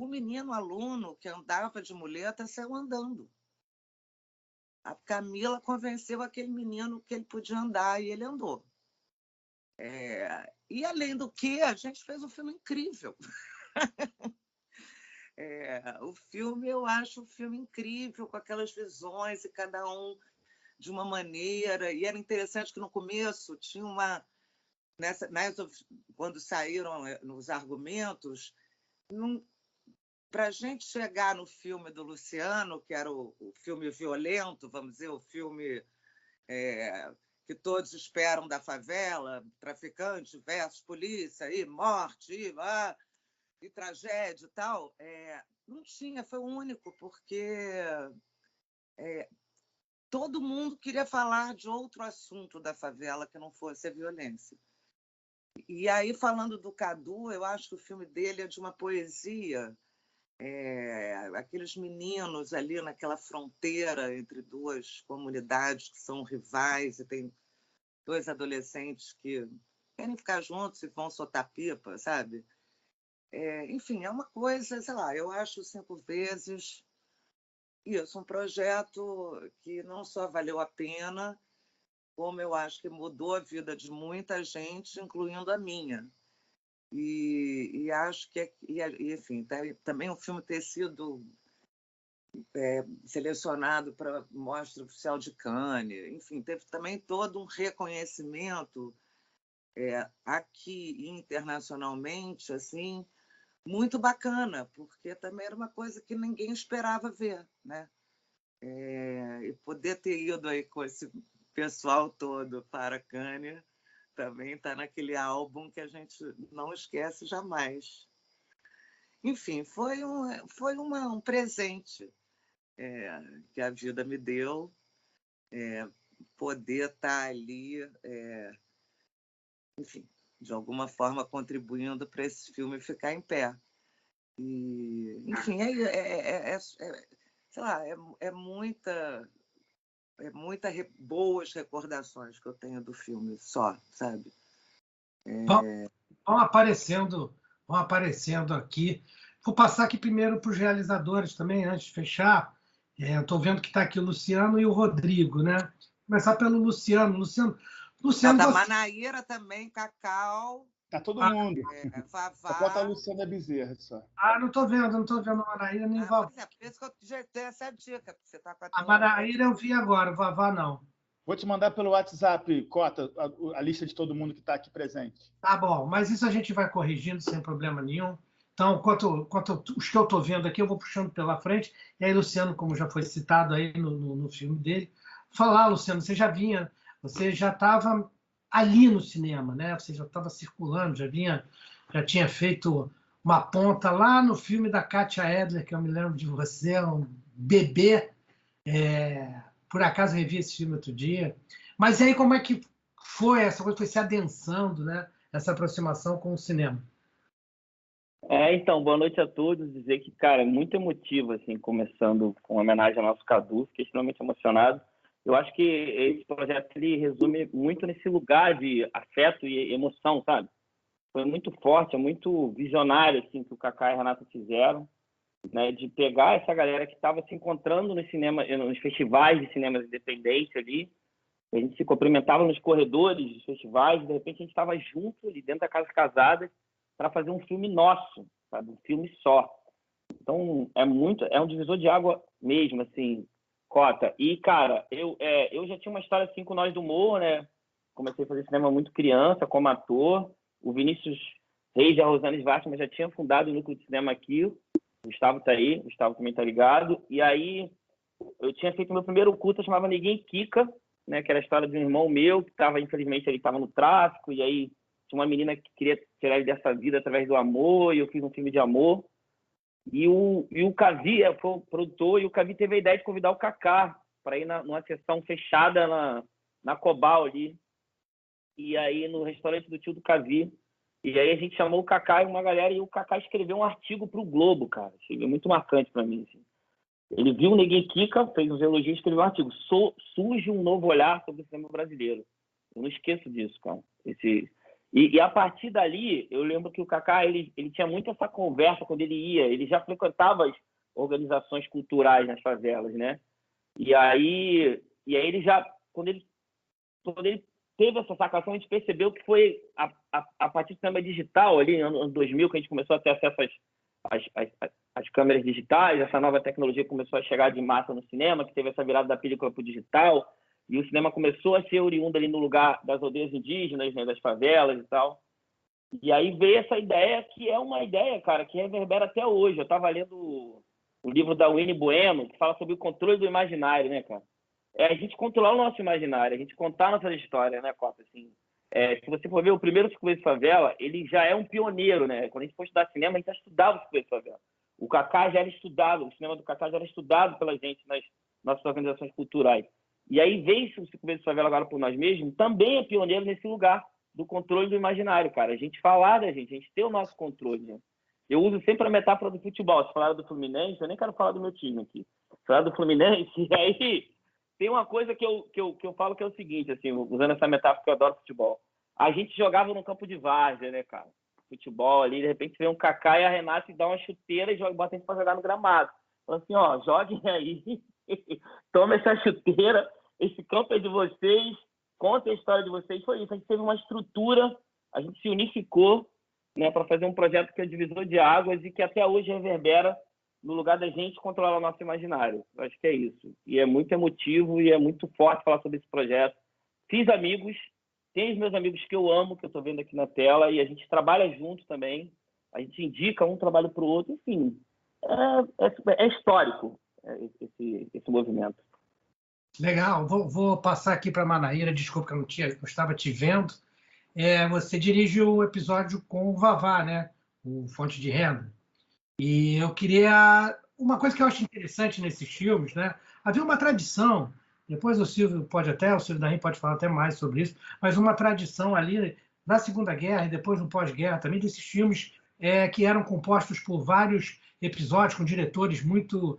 Speaker 8: o menino aluno que andava de muleta saiu andando. A Camila convenceu aquele menino que ele podia andar e ele andou. E, além do que, a gente fez um filme incrível. O filme, eu acho um filme incrível, com aquelas visões, e cada um de uma maneira. E era interessante que no começo tinha uma... quando saíram os argumentos, para a gente chegar no filme do Luciano, que era o filme violento, vamos dizer, o filme que todos esperam da favela, traficante versus polícia, e morte, e tragédia e tal, não tinha, foi o único, porque todo mundo queria falar de outro assunto da favela que não fosse a violência. E aí, falando do Cadu, eu acho que o filme dele é de uma poesia, aqueles meninos ali naquela fronteira entre duas comunidades que são rivais, e tem dois adolescentes que querem ficar juntos e vão soltar pipa, sabe? Enfim, é uma coisa, sei lá, eu acho 5 vezes isso, um projeto que não só valeu a pena, como eu acho que mudou a vida de muita gente, incluindo a minha. E acho que, enfim, também o filme ter sido selecionado para Mostra Oficial de Cannes, enfim, teve também todo um reconhecimento aqui e internacionalmente, assim, muito bacana, porque também era uma coisa que ninguém esperava ver, né? E poder ter ido aí com esse pessoal todo para Cannes também está naquele álbum que a gente não esquece jamais. Enfim, foi um presente que a vida me deu, poder estar ali, enfim, de alguma forma contribuindo para esse filme ficar em pé. E, enfim, sei lá, boas recordações que eu tenho do filme só, sabe?
Speaker 14: Vão aparecendo aqui. Vou passar aqui primeiro para os realizadores também, antes de fechar. Estou vendo que está aqui o Luciano e o Rodrigo, né? Vou começar pelo Luciano. Luciano,
Speaker 8: da Manaíra também, Cacau.
Speaker 6: Tá todo mundo.
Speaker 8: Vavá.
Speaker 6: Só falta a Luciana Bezerra, só.
Speaker 14: Não estou vendo a Manaíra nem Vavá.
Speaker 8: Por isso que eu já dei essa dica, porque você está com
Speaker 14: a Manaíra eu vi agora, o Vavá não.
Speaker 6: Vou te mandar pelo WhatsApp, Cota, a lista de todo mundo que está aqui presente.
Speaker 14: Tá bom, mas isso a gente vai corrigindo sem problema nenhum. Então, quanto os que eu estou vendo aqui, eu vou puxando pela frente. E aí, Luciano, como já foi citado aí no filme dele, falar, Luciano, você já estava ali no cinema, né? Você já estava circulando, já tinha feito uma ponta lá no filme da Katia Edler, que eu me lembro de você, um bebê. Por acaso revi esse filme outro dia. Mas aí como é que foi essa coisa? Foi se adensando, né? Essa aproximação com o cinema.
Speaker 3: Então, boa noite a todos. Dizer que, cara, é muito emotivo, assim, começando com homenagem ao nosso Cadu, fiquei extremamente emocionado. Eu acho que esse projeto ele resume muito nesse lugar de afeto e emoção, sabe? Foi muito forte, é muito visionário, assim, que o Cacá e a Renata fizeram, né? De pegar essa galera que estava se encontrando no cinema, nos festivais de cinemas independentes ali. A gente se cumprimentava nos corredores dos festivais, e de repente a gente estava junto ali dentro da Casa Casada para fazer um filme nosso, sabe? Um filme só. Então, é um divisor de água mesmo, assim, Cota. E, cara, eu já tinha uma história assim com Nós do Humor, né? Comecei a fazer cinema muito criança, como ator. O Vinícius Reis e a Rosane Svartman já tinham fundado o núcleo de cinema aqui. O Gustavo tá aí, o Gustavo também tá ligado. E aí, eu tinha feito meu primeiro curta, chamava Ninguém Quica, né? Que era a história de um irmão meu, que infelizmente, ele estava no tráfico, e aí tinha uma menina que queria tirar ele dessa vida através do amor, e eu fiz um filme de amor. E o Cavi foi o produtor, e o Cavi teve a ideia de convidar o Cacá para ir numa sessão fechada na Cobal ali. E aí, no restaurante do tio do Cavi. E aí a gente chamou o Cacá e uma galera, e o Cacá escreveu um artigo para o Globo, cara. Foi muito marcante para mim, assim. Ele viu o Ninguém Quica, fez uns elogios e escreveu um artigo. Surge um novo olhar sobre o cinema brasileiro. Eu não esqueço disso, cara. E a partir dali, eu lembro que o Cacá, ele tinha muito essa conversa quando ele ia. Ele já frequentava as organizações culturais nas favelas, né? E aí ele já, quando ele teve essa sacação, a gente percebeu que foi a partir do cinema digital, ali no ano 2000, que a gente começou a ter acesso às câmeras digitais, essa nova tecnologia começou a chegar de massa no cinema, que teve essa virada da película para o digital, e o cinema começou a ser oriundo ali no lugar das aldeias indígenas, né, das favelas e tal. E aí veio essa ideia, que é uma ideia, cara, que reverbera até hoje. Eu estava lendo o livro da Winnie Bueno, que fala sobre o controle do imaginário, né, cara? É a gente controlar o nosso imaginário, a gente contar nossas histórias, né, Cota? Assim, se você for ver, o primeiro 5 vezes Favela, ele já é um pioneiro, né? Quando a gente for estudar cinema, a gente já estudava o 5 vezes Favela. O Kaká já era estudado, o cinema do Kaká já era estudado pela gente nas nossas organizações culturais. E aí veio o 5 vezes Favela agora por nós mesmos, também é pioneiro nesse lugar do controle do imaginário, cara. A gente falar da gente, a gente ter o nosso controle, né? Eu uso sempre a metáfora do futebol. Se falar do Fluminense, eu nem quero falar do meu time aqui. Se falar do Fluminense, aí tem uma coisa que eu falo que é o seguinte, assim, usando essa metáfora que eu adoro futebol. A gente jogava no campo de várzea, né, cara? Futebol ali, de repente vem um Kaká e a Renata e dá uma chuteira e bota a gente pra jogar no gramado. Fala assim, ó, joguem aí, toma essa chuteira, esse campo é de vocês, conta a história de vocês. Foi isso, a gente teve uma estrutura, a gente se unificou, né, para fazer um projeto que é divisor de águas e que até hoje reverbera no lugar da gente controlar o nosso imaginário. Eu acho que é isso. E é muito emotivo e é muito forte falar sobre esse projeto. Fiz amigos, tenho os meus amigos que eu amo, que eu estou vendo aqui na tela, e a gente trabalha junto também. A gente indica um trabalho para o outro. Enfim, é histórico esse movimento.
Speaker 14: Legal. Vou passar aqui para a Manaíra. Desculpa que eu estava te vendo. Você dirige o episódio com o Vavá, né? O Fonte de Renda. E eu queria... Uma coisa que eu acho interessante nesses filmes, né? Havia uma tradição, depois o Silvio Daim pode falar até mais sobre isso, mas uma tradição ali na Segunda Guerra e depois no pós-guerra também, desses filmes que eram compostos por vários episódios com diretores muito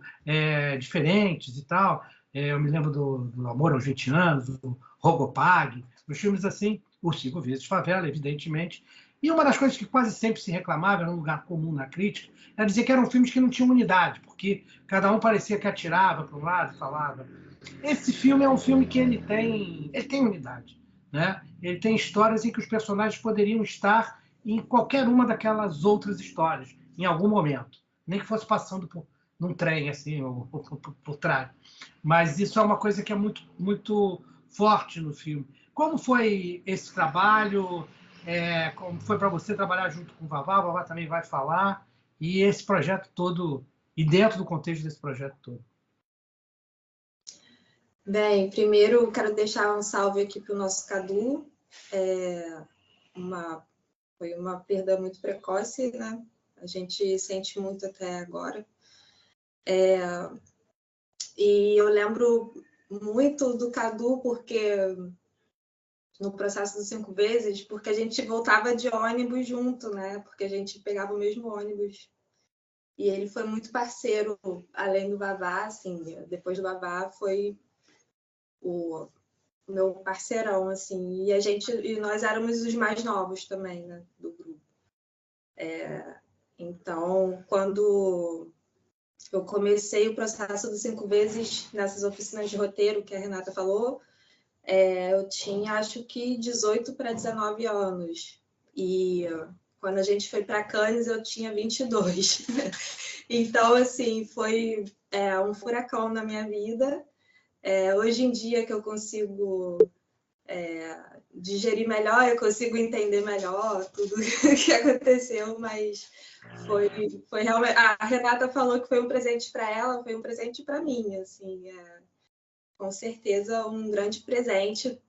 Speaker 14: diferentes e tal. Eu me lembro do Amor aos 20 anos, do Rogopag, os filmes assim, o 5 vezes Favela, evidentemente. E uma das coisas que quase sempre se reclamava, era um lugar comum na crítica, era dizer que eram filmes que não tinham unidade, porque cada um parecia que atirava para um lado e falava. Esse filme é um filme que ele tem unidade, né? Ele tem histórias em que os personagens poderiam estar em qualquer uma daquelas outras histórias, em algum momento. Nem que fosse passando num trem, assim, ou por trás. Mas isso é uma coisa que é muito, muito forte no filme. Como foi esse trabalho? Como foi para você trabalhar junto com o Vavá também vai falar, e esse projeto todo, e dentro do contexto desse projeto todo.
Speaker 2: Bem, primeiro quero deixar um salve aqui para o nosso Cadu. Foi uma perda muito precoce, né? A gente sente muito até agora. E eu lembro muito do Cadu, porque no processo dos 5 vezes, porque a gente voltava de ônibus junto, né? Porque a gente pegava o mesmo ônibus. E ele foi muito parceiro, além do Vavá, assim, depois do Vavá foi o meu parceirão, assim. E nós éramos os mais novos também, né, do grupo. Então, quando eu comecei o processo dos 5 vezes nessas oficinas de roteiro que a Renata falou, eu tinha, acho que, 18 para 19 anos. E quando a gente foi para Cannes, eu tinha 22. Então, assim, foi um furacão na minha vida. Hoje em dia que eu consigo digerir melhor, eu consigo entender melhor tudo o que aconteceu, mas foi realmente... A Renata falou que foi um presente para ela, foi um presente para mim, assim, com certeza um grande presente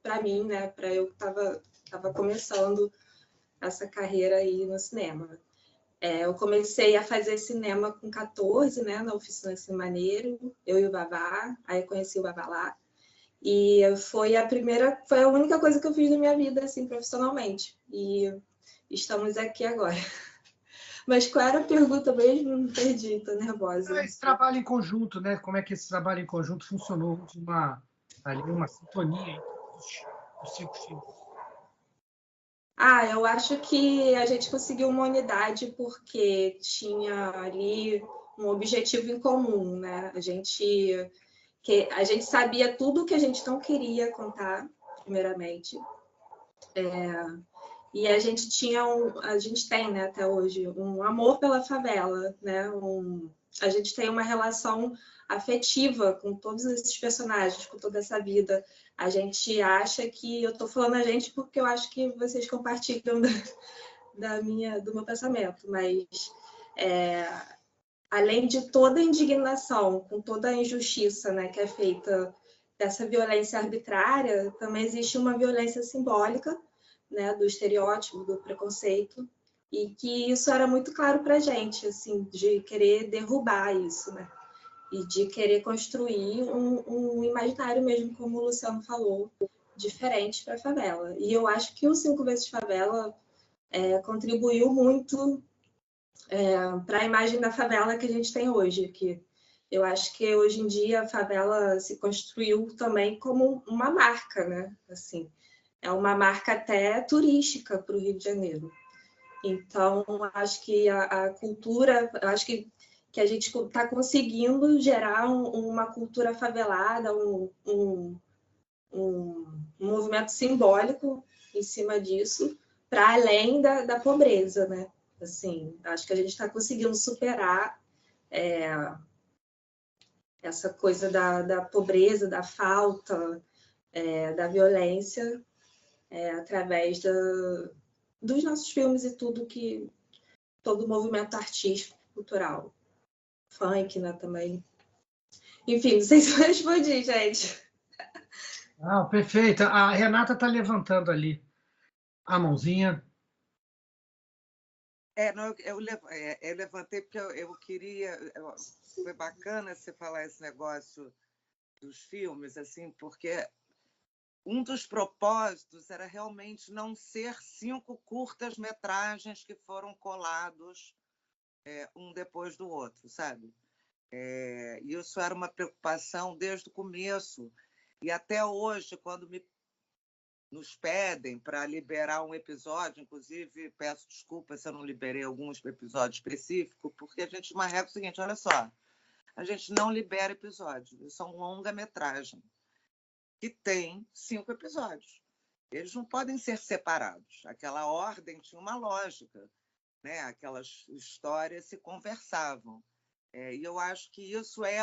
Speaker 2: para mim, né? Para eu que estava começando essa carreira aí no cinema. Eu comecei a fazer cinema com 14, né? Na Oficina Cine Maneiro, eu e o Vavá, aí eu conheci o Vavá lá. E foi a única coisa que eu fiz na minha vida, assim, profissionalmente. E estamos aqui agora. Mas qual era a pergunta mesmo? Não perdi, tô nervosa.
Speaker 14: Esse trabalho em conjunto, né? Como é que esse trabalho em conjunto funcionou? Uma sintonia entre os 5 filmes.
Speaker 2: Eu acho que a gente conseguiu uma unidade porque tinha ali um objetivo em comum, né? A gente sabia tudo que a gente não queria contar primeiramente. E a gente tem, né, até hoje, um amor pela favela, né? A gente tem uma relação afetiva com todos esses personagens, com toda essa vida. A gente acha que... Eu estou falando a gente porque eu acho que vocês compartilham do meu pensamento, mas além de toda a indignação, com toda a injustiça, né, que é feita dessa violência arbitrária, também existe uma violência simbólica, né, do estereótipo, do preconceito, e que isso era muito claro para a gente, assim, de querer derrubar isso, né, e de querer construir um imaginário mesmo, como o Luciano falou, diferente para a favela. E eu acho que o 5 vezes Favela contribuiu muito para a imagem da favela que a gente tem hoje, que eu acho que hoje em dia a favela se construiu também como uma marca, né, assim, é uma marca até turística para o Rio de Janeiro. Então, acho que a cultura, acho que a gente está conseguindo gerar uma cultura favelada, um movimento simbólico em cima disso, para além da pobreza, né? Assim, acho que a gente está conseguindo superar essa coisa da pobreza, da falta, da violência, através dos nossos filmes e todo o movimento artístico, cultural. Funk, né, também. Enfim, não sei se eu respondi, gente.
Speaker 14: Perfeito. A Renata está levantando ali a mãozinha.
Speaker 8: Eu levantei porque eu queria... Foi bacana você falar esse negócio dos filmes, assim, porque um dos propósitos era realmente não ser 5 curtas-metragens que foram colados um depois do outro, sabe? E isso era uma preocupação desde o começo. E até hoje, quando nos pedem para liberar um episódio, inclusive peço desculpas se eu não liberei alguns episódios específicos, porque a gente uma regra é o seguinte, olha só, a gente não libera episódios, isso é um longa-metragem que tem 5 episódios. Eles não podem ser separados. Aquela ordem tinha uma lógica, né? Aquelas histórias se conversavam. E eu acho que isso é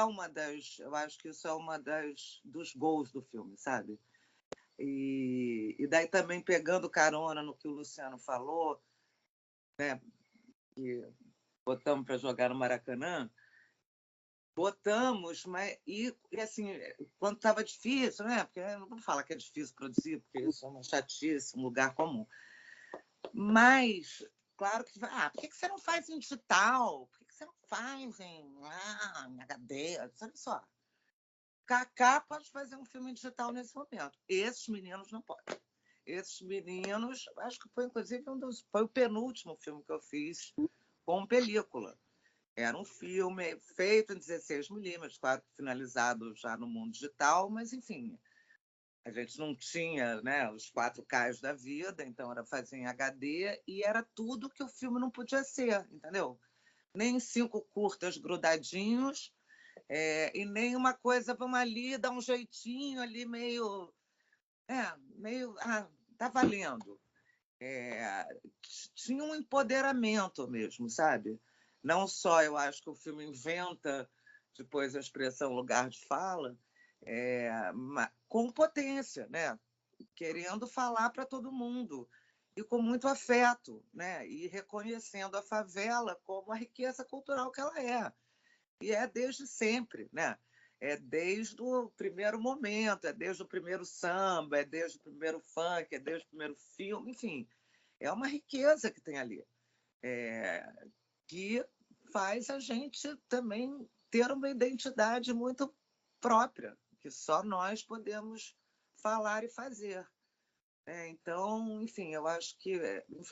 Speaker 8: dos gols do filme, sabe? E daí também pegando carona no que o Luciano falou, né? Que botamos para jogar no Maracanã. Botamos, mas e assim, quando estava difícil, né? Porque eu não vou falar que é difícil produzir, porque isso é uma chatice, um lugar comum. Mas, claro que... por que você não faz em digital? Por que você não faz em HD? Olha só. Kaká pode fazer um filme digital nesse momento. Esses meninos não podem. Esses meninos, acho que foi, inclusive, foi o penúltimo filme que eu fiz com película. Era um filme feito em 16mm, claro, finalizado já no mundo digital, mas, enfim, a gente não tinha, né, os 4Ks da vida, então era fazer em HD, e era tudo que o filme não podia ser, entendeu? Nem 5 curtas grudadinhos, e nem uma coisa, vamos ali, dar um jeitinho ali, meio... tá valendo. Tinha um empoderamento mesmo, sabe? Não só, eu acho que o filme inventa depois a expressão lugar de fala, com potência, né? Querendo falar para todo mundo e com muito afeto, né? E reconhecendo a favela como a riqueza cultural que ela é. E é desde sempre, né? É desde o primeiro momento, é desde o primeiro samba, é desde o primeiro funk, é desde o primeiro filme, enfim. É uma riqueza que tem ali. Que faz a gente também ter uma identidade muito própria, que só nós podemos falar e fazer. Então, enfim, eu acho que...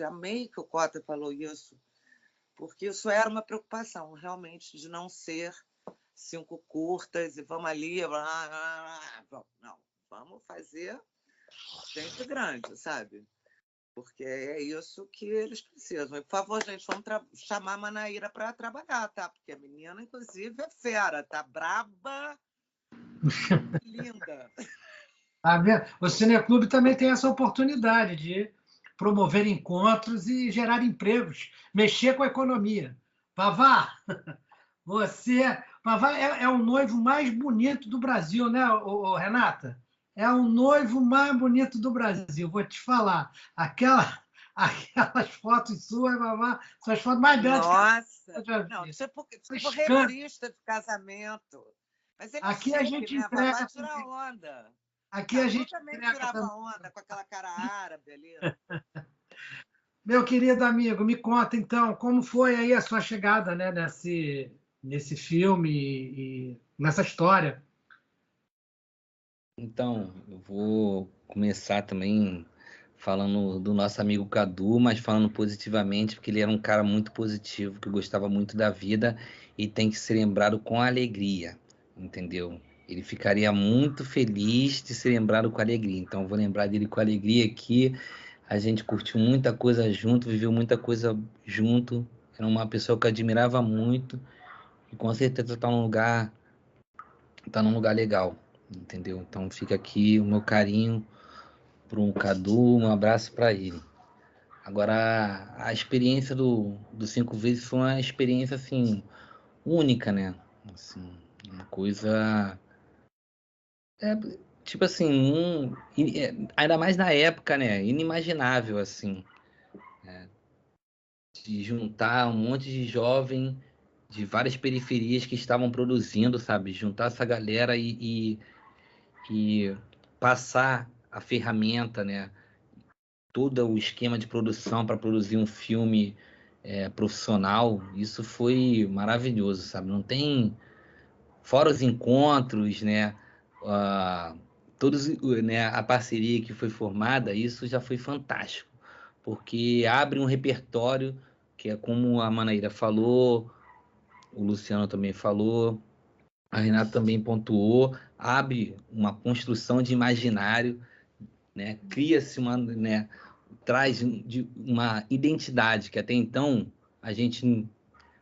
Speaker 8: amei que o Cota falou isso, porque isso era uma preocupação, realmente, de não ser 5 curtas e vamos ali... Não, vamos fazer gente grande, sabe? Porque é isso que eles precisam. E, por favor, gente, vamos chamar a Manaíra para trabalhar, tá? Porque a menina, inclusive, é fera, tá braba, linda.
Speaker 14: Tá vendo? O Cineclube também tem essa oportunidade de promover encontros e gerar empregos, mexer com a economia. Vavá, Vavá é o noivo mais bonito do Brasil, né, Renata? É o noivo mais bonito do Brasil, vou te falar. Aquelas fotos suas, Vavá, são as fotos mais belas.
Speaker 8: Nossa, não, isso é por revista de casamento. Mas ele
Speaker 14: aqui
Speaker 8: chique,
Speaker 14: a gente
Speaker 8: né?
Speaker 14: entrega.
Speaker 8: Vavá tira onda.
Speaker 14: Aqui a gente
Speaker 8: também tirava onda com aquela cara árabe ali.
Speaker 14: Meu querido amigo, me conta então, como foi aí a sua chegada, né, nesse filme e nessa história?
Speaker 9: Então, eu vou começar também falando do nosso amigo Cadu, mas falando positivamente, porque ele era um cara muito positivo, que gostava muito da vida e tem que ser lembrado com alegria, entendeu? Ele ficaria muito feliz de ser lembrado com alegria. Então, eu vou lembrar dele com alegria aqui. A gente curtiu muita coisa junto, viveu muita coisa junto. Era uma pessoa que eu admirava muito e com certeza tá num lugar legal, entendeu? Então, fica aqui o meu carinho pro Cadu, um abraço para ele. Agora, a experiência do 5 vezes foi uma experiência, assim, única, né? Assim, uma coisa... tipo assim, ainda mais na época, né? Inimaginável, assim. De juntar um monte de jovem de várias periferias que estavam produzindo, sabe? Juntar essa galera e passar a ferramenta, né? Todo o esquema de produção para produzir um filme profissional, isso foi maravilhoso, sabe? Não tem... Fora os encontros, né? Todos, né? A parceria que foi formada, isso já foi fantástico, porque abre um repertório que é como a Manaíra falou, o Luciano também falou, a Renata também pontuou, abre uma construção de imaginário, né? Cria-se uma... né? Traz uma identidade que até então a gente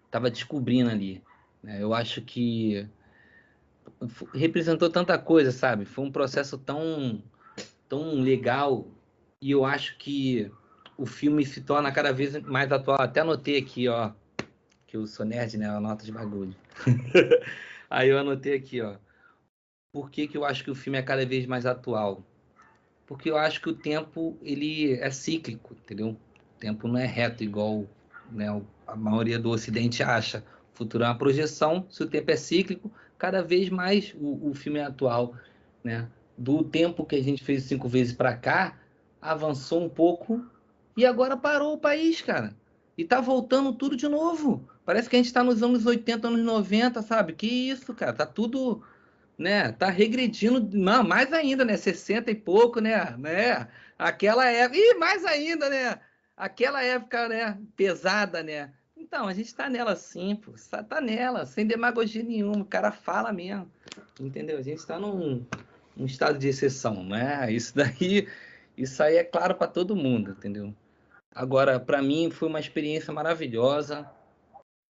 Speaker 9: estava descobrindo ali, né? Eu acho que representou tanta coisa, sabe? Foi um processo tão legal e eu acho que o filme se torna cada vez mais atual. Até anotei aqui, ó, que eu sou nerd, né? Eu anoto de bagulho. Aí eu anotei aqui, ó. Por que eu acho que o filme é cada vez mais atual? Porque eu acho que o tempo, ele é cíclico, entendeu? O tempo não é reto, igual, né, a maioria do Ocidente acha. O futuro é uma projeção, se o tempo é cíclico, cada vez mais o filme é atual, né? Do tempo que a gente fez 5 vezes para cá, avançou um pouco e agora parou o país, cara. E tá voltando tudo de novo. Parece que a gente tá nos anos 80, anos 90, sabe? Que isso, cara? Tá tudo... né, tá regredindo, não, mais ainda, né, 60 e pouco, né, aquela época, e mais ainda, né, aquela época, né, pesada, né, então, a gente tá nela sim, pô, tá nela, sem demagogia nenhuma, o cara fala mesmo, entendeu, a gente tá num estado de exceção, né, isso aí é claro para todo mundo, entendeu, agora, para mim, foi uma experiência maravilhosa,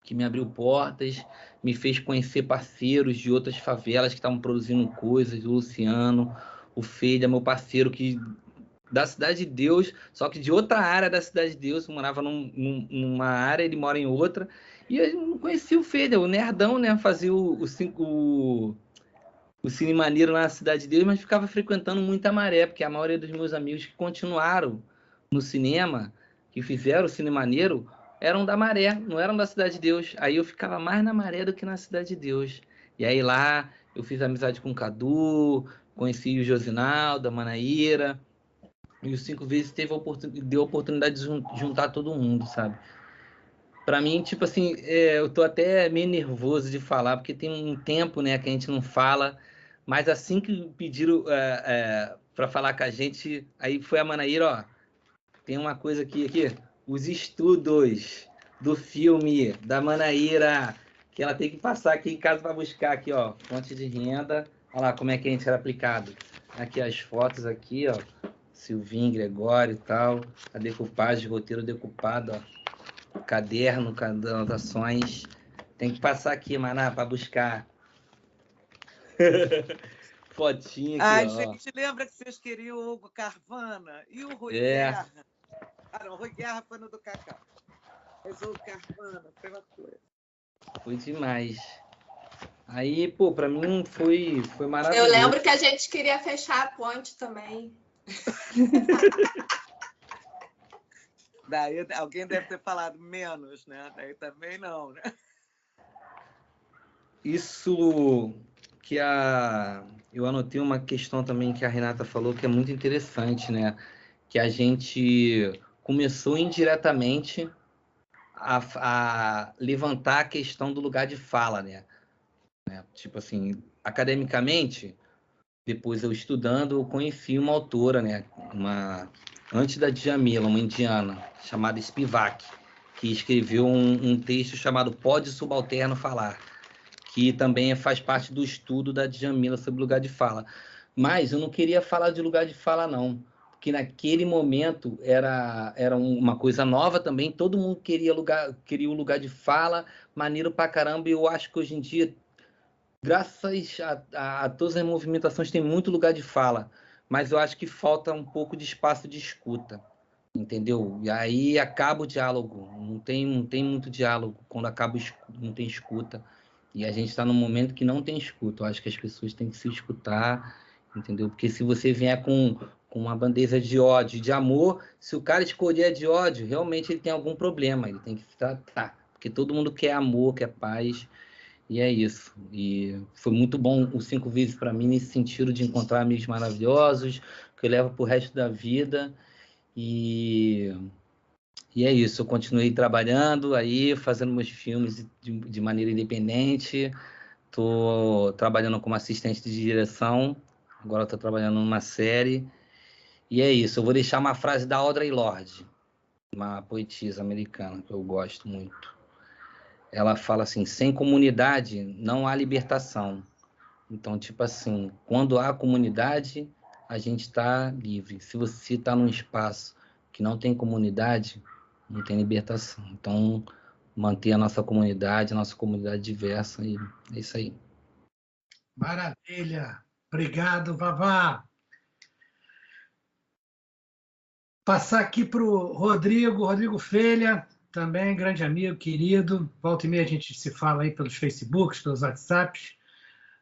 Speaker 9: que me abriu portas, me fez conhecer parceiros de outras favelas que estavam produzindo coisas, o Luciano, o Feida, meu parceiro da Cidade de Deus, só que de outra área da Cidade de Deus, eu morava numa área, ele mora em outra, e eu não conhecia o Feida, o nerdão, né, fazia o Cine Maneiro na Cidade de Deus, mas ficava frequentando muita Maré, porque a maioria dos meus amigos que continuaram no cinema, que fizeram o Cine Maneiro, eram da Maré, não eram da Cidade de Deus. Aí eu ficava mais na Maré do que na Cidade de Deus. E aí lá eu fiz amizade com o Cadu, conheci o Josinaldo, a Manaíra, e os 5 vezes deu a oportunidade de juntar todo mundo, sabe? Pra mim, tipo assim, eu tô até meio nervoso de falar, porque tem um tempo, né, que a gente não fala, mas assim que pediram pra falar com a gente, aí foi a Manaíra, ó, tem uma coisa aqui, os estudos do filme da Manaíra, que ela tem que passar aqui em casa para buscar aqui, ó, fonte de renda. Olha lá como é que a gente era aplicado. Aqui as fotos aqui, ó, Silvinho, Gregório e tal, a decupagem, roteiro decupado, ó, caderno, anotações. Tem que passar aqui, Maná, para buscar. fotinha
Speaker 8: Ai,
Speaker 9: aqui, ó.
Speaker 8: gente, lembra que vocês queriam o Hugo Carvana e o Rui
Speaker 9: É.
Speaker 8: Guerra? Ah, não, o Rui Guerra foi no do Cacá. Mas o Hugo Carvana foi uma coisa.
Speaker 9: Foi demais. Aí, pô, pra mim foi maravilhoso.
Speaker 2: Eu lembro que a gente queria fechar a ponte também.
Speaker 8: Daí alguém deve ter falado menos, né? Daí também não, né?
Speaker 9: Isso que eu anotei uma questão também que a Renata falou que é muito interessante, né? Que a gente começou indiretamente a levantar a questão do lugar de fala, né? Tipo assim, academicamente, depois eu estudando, eu conheci uma autora, né? Antes da Djamila, uma indiana, chamada Spivak, que escreveu um texto chamado Pode Subalterno Falar, que também faz parte do estudo da Djamila sobre lugar de fala. Mas eu não queria falar de lugar de fala, não. Porque naquele momento era uma coisa nova também, todo mundo queria o lugar de fala, maneiro pra caramba, e eu acho que hoje em dia, graças a todas as movimentações, tem muito lugar de fala, mas eu acho que falta um pouco de espaço de escuta, entendeu? E aí acaba o diálogo, não tem muito diálogo quando não tem escuta, e a gente está num momento que não tem escuta. Eu acho que as pessoas têm que se escutar, entendeu? Porque se você vier com uma bandeja de ódio, de amor, se o cara escolher de ódio, realmente ele tem algum problema, ele tem que tratar, porque todo mundo quer amor, quer paz. E é isso. E foi muito bom os 5 vezes para mim, nesse sentido de encontrar amigos maravilhosos, que eu levo para o resto da vida. E é isso. Eu continuei trabalhando aí, fazendo meus filmes de maneira independente. Estou trabalhando como assistente de direção. Agora estou trabalhando numa série. E é isso. Eu vou deixar uma frase da Audre Lorde, uma poetisa americana que eu gosto muito. Ela fala assim: sem comunidade não há libertação. Então, tipo assim, quando há comunidade, a gente está livre. Se você está num espaço que não tem comunidade, não tem libertação. Então, manter a nossa comunidade diversa, e é isso aí.
Speaker 14: Maravilha. Obrigado, Vavá. Passar aqui para o Rodrigo Felha, também grande amigo, querido. Volta e meia a gente se fala aí pelos Facebooks, pelos WhatsApps,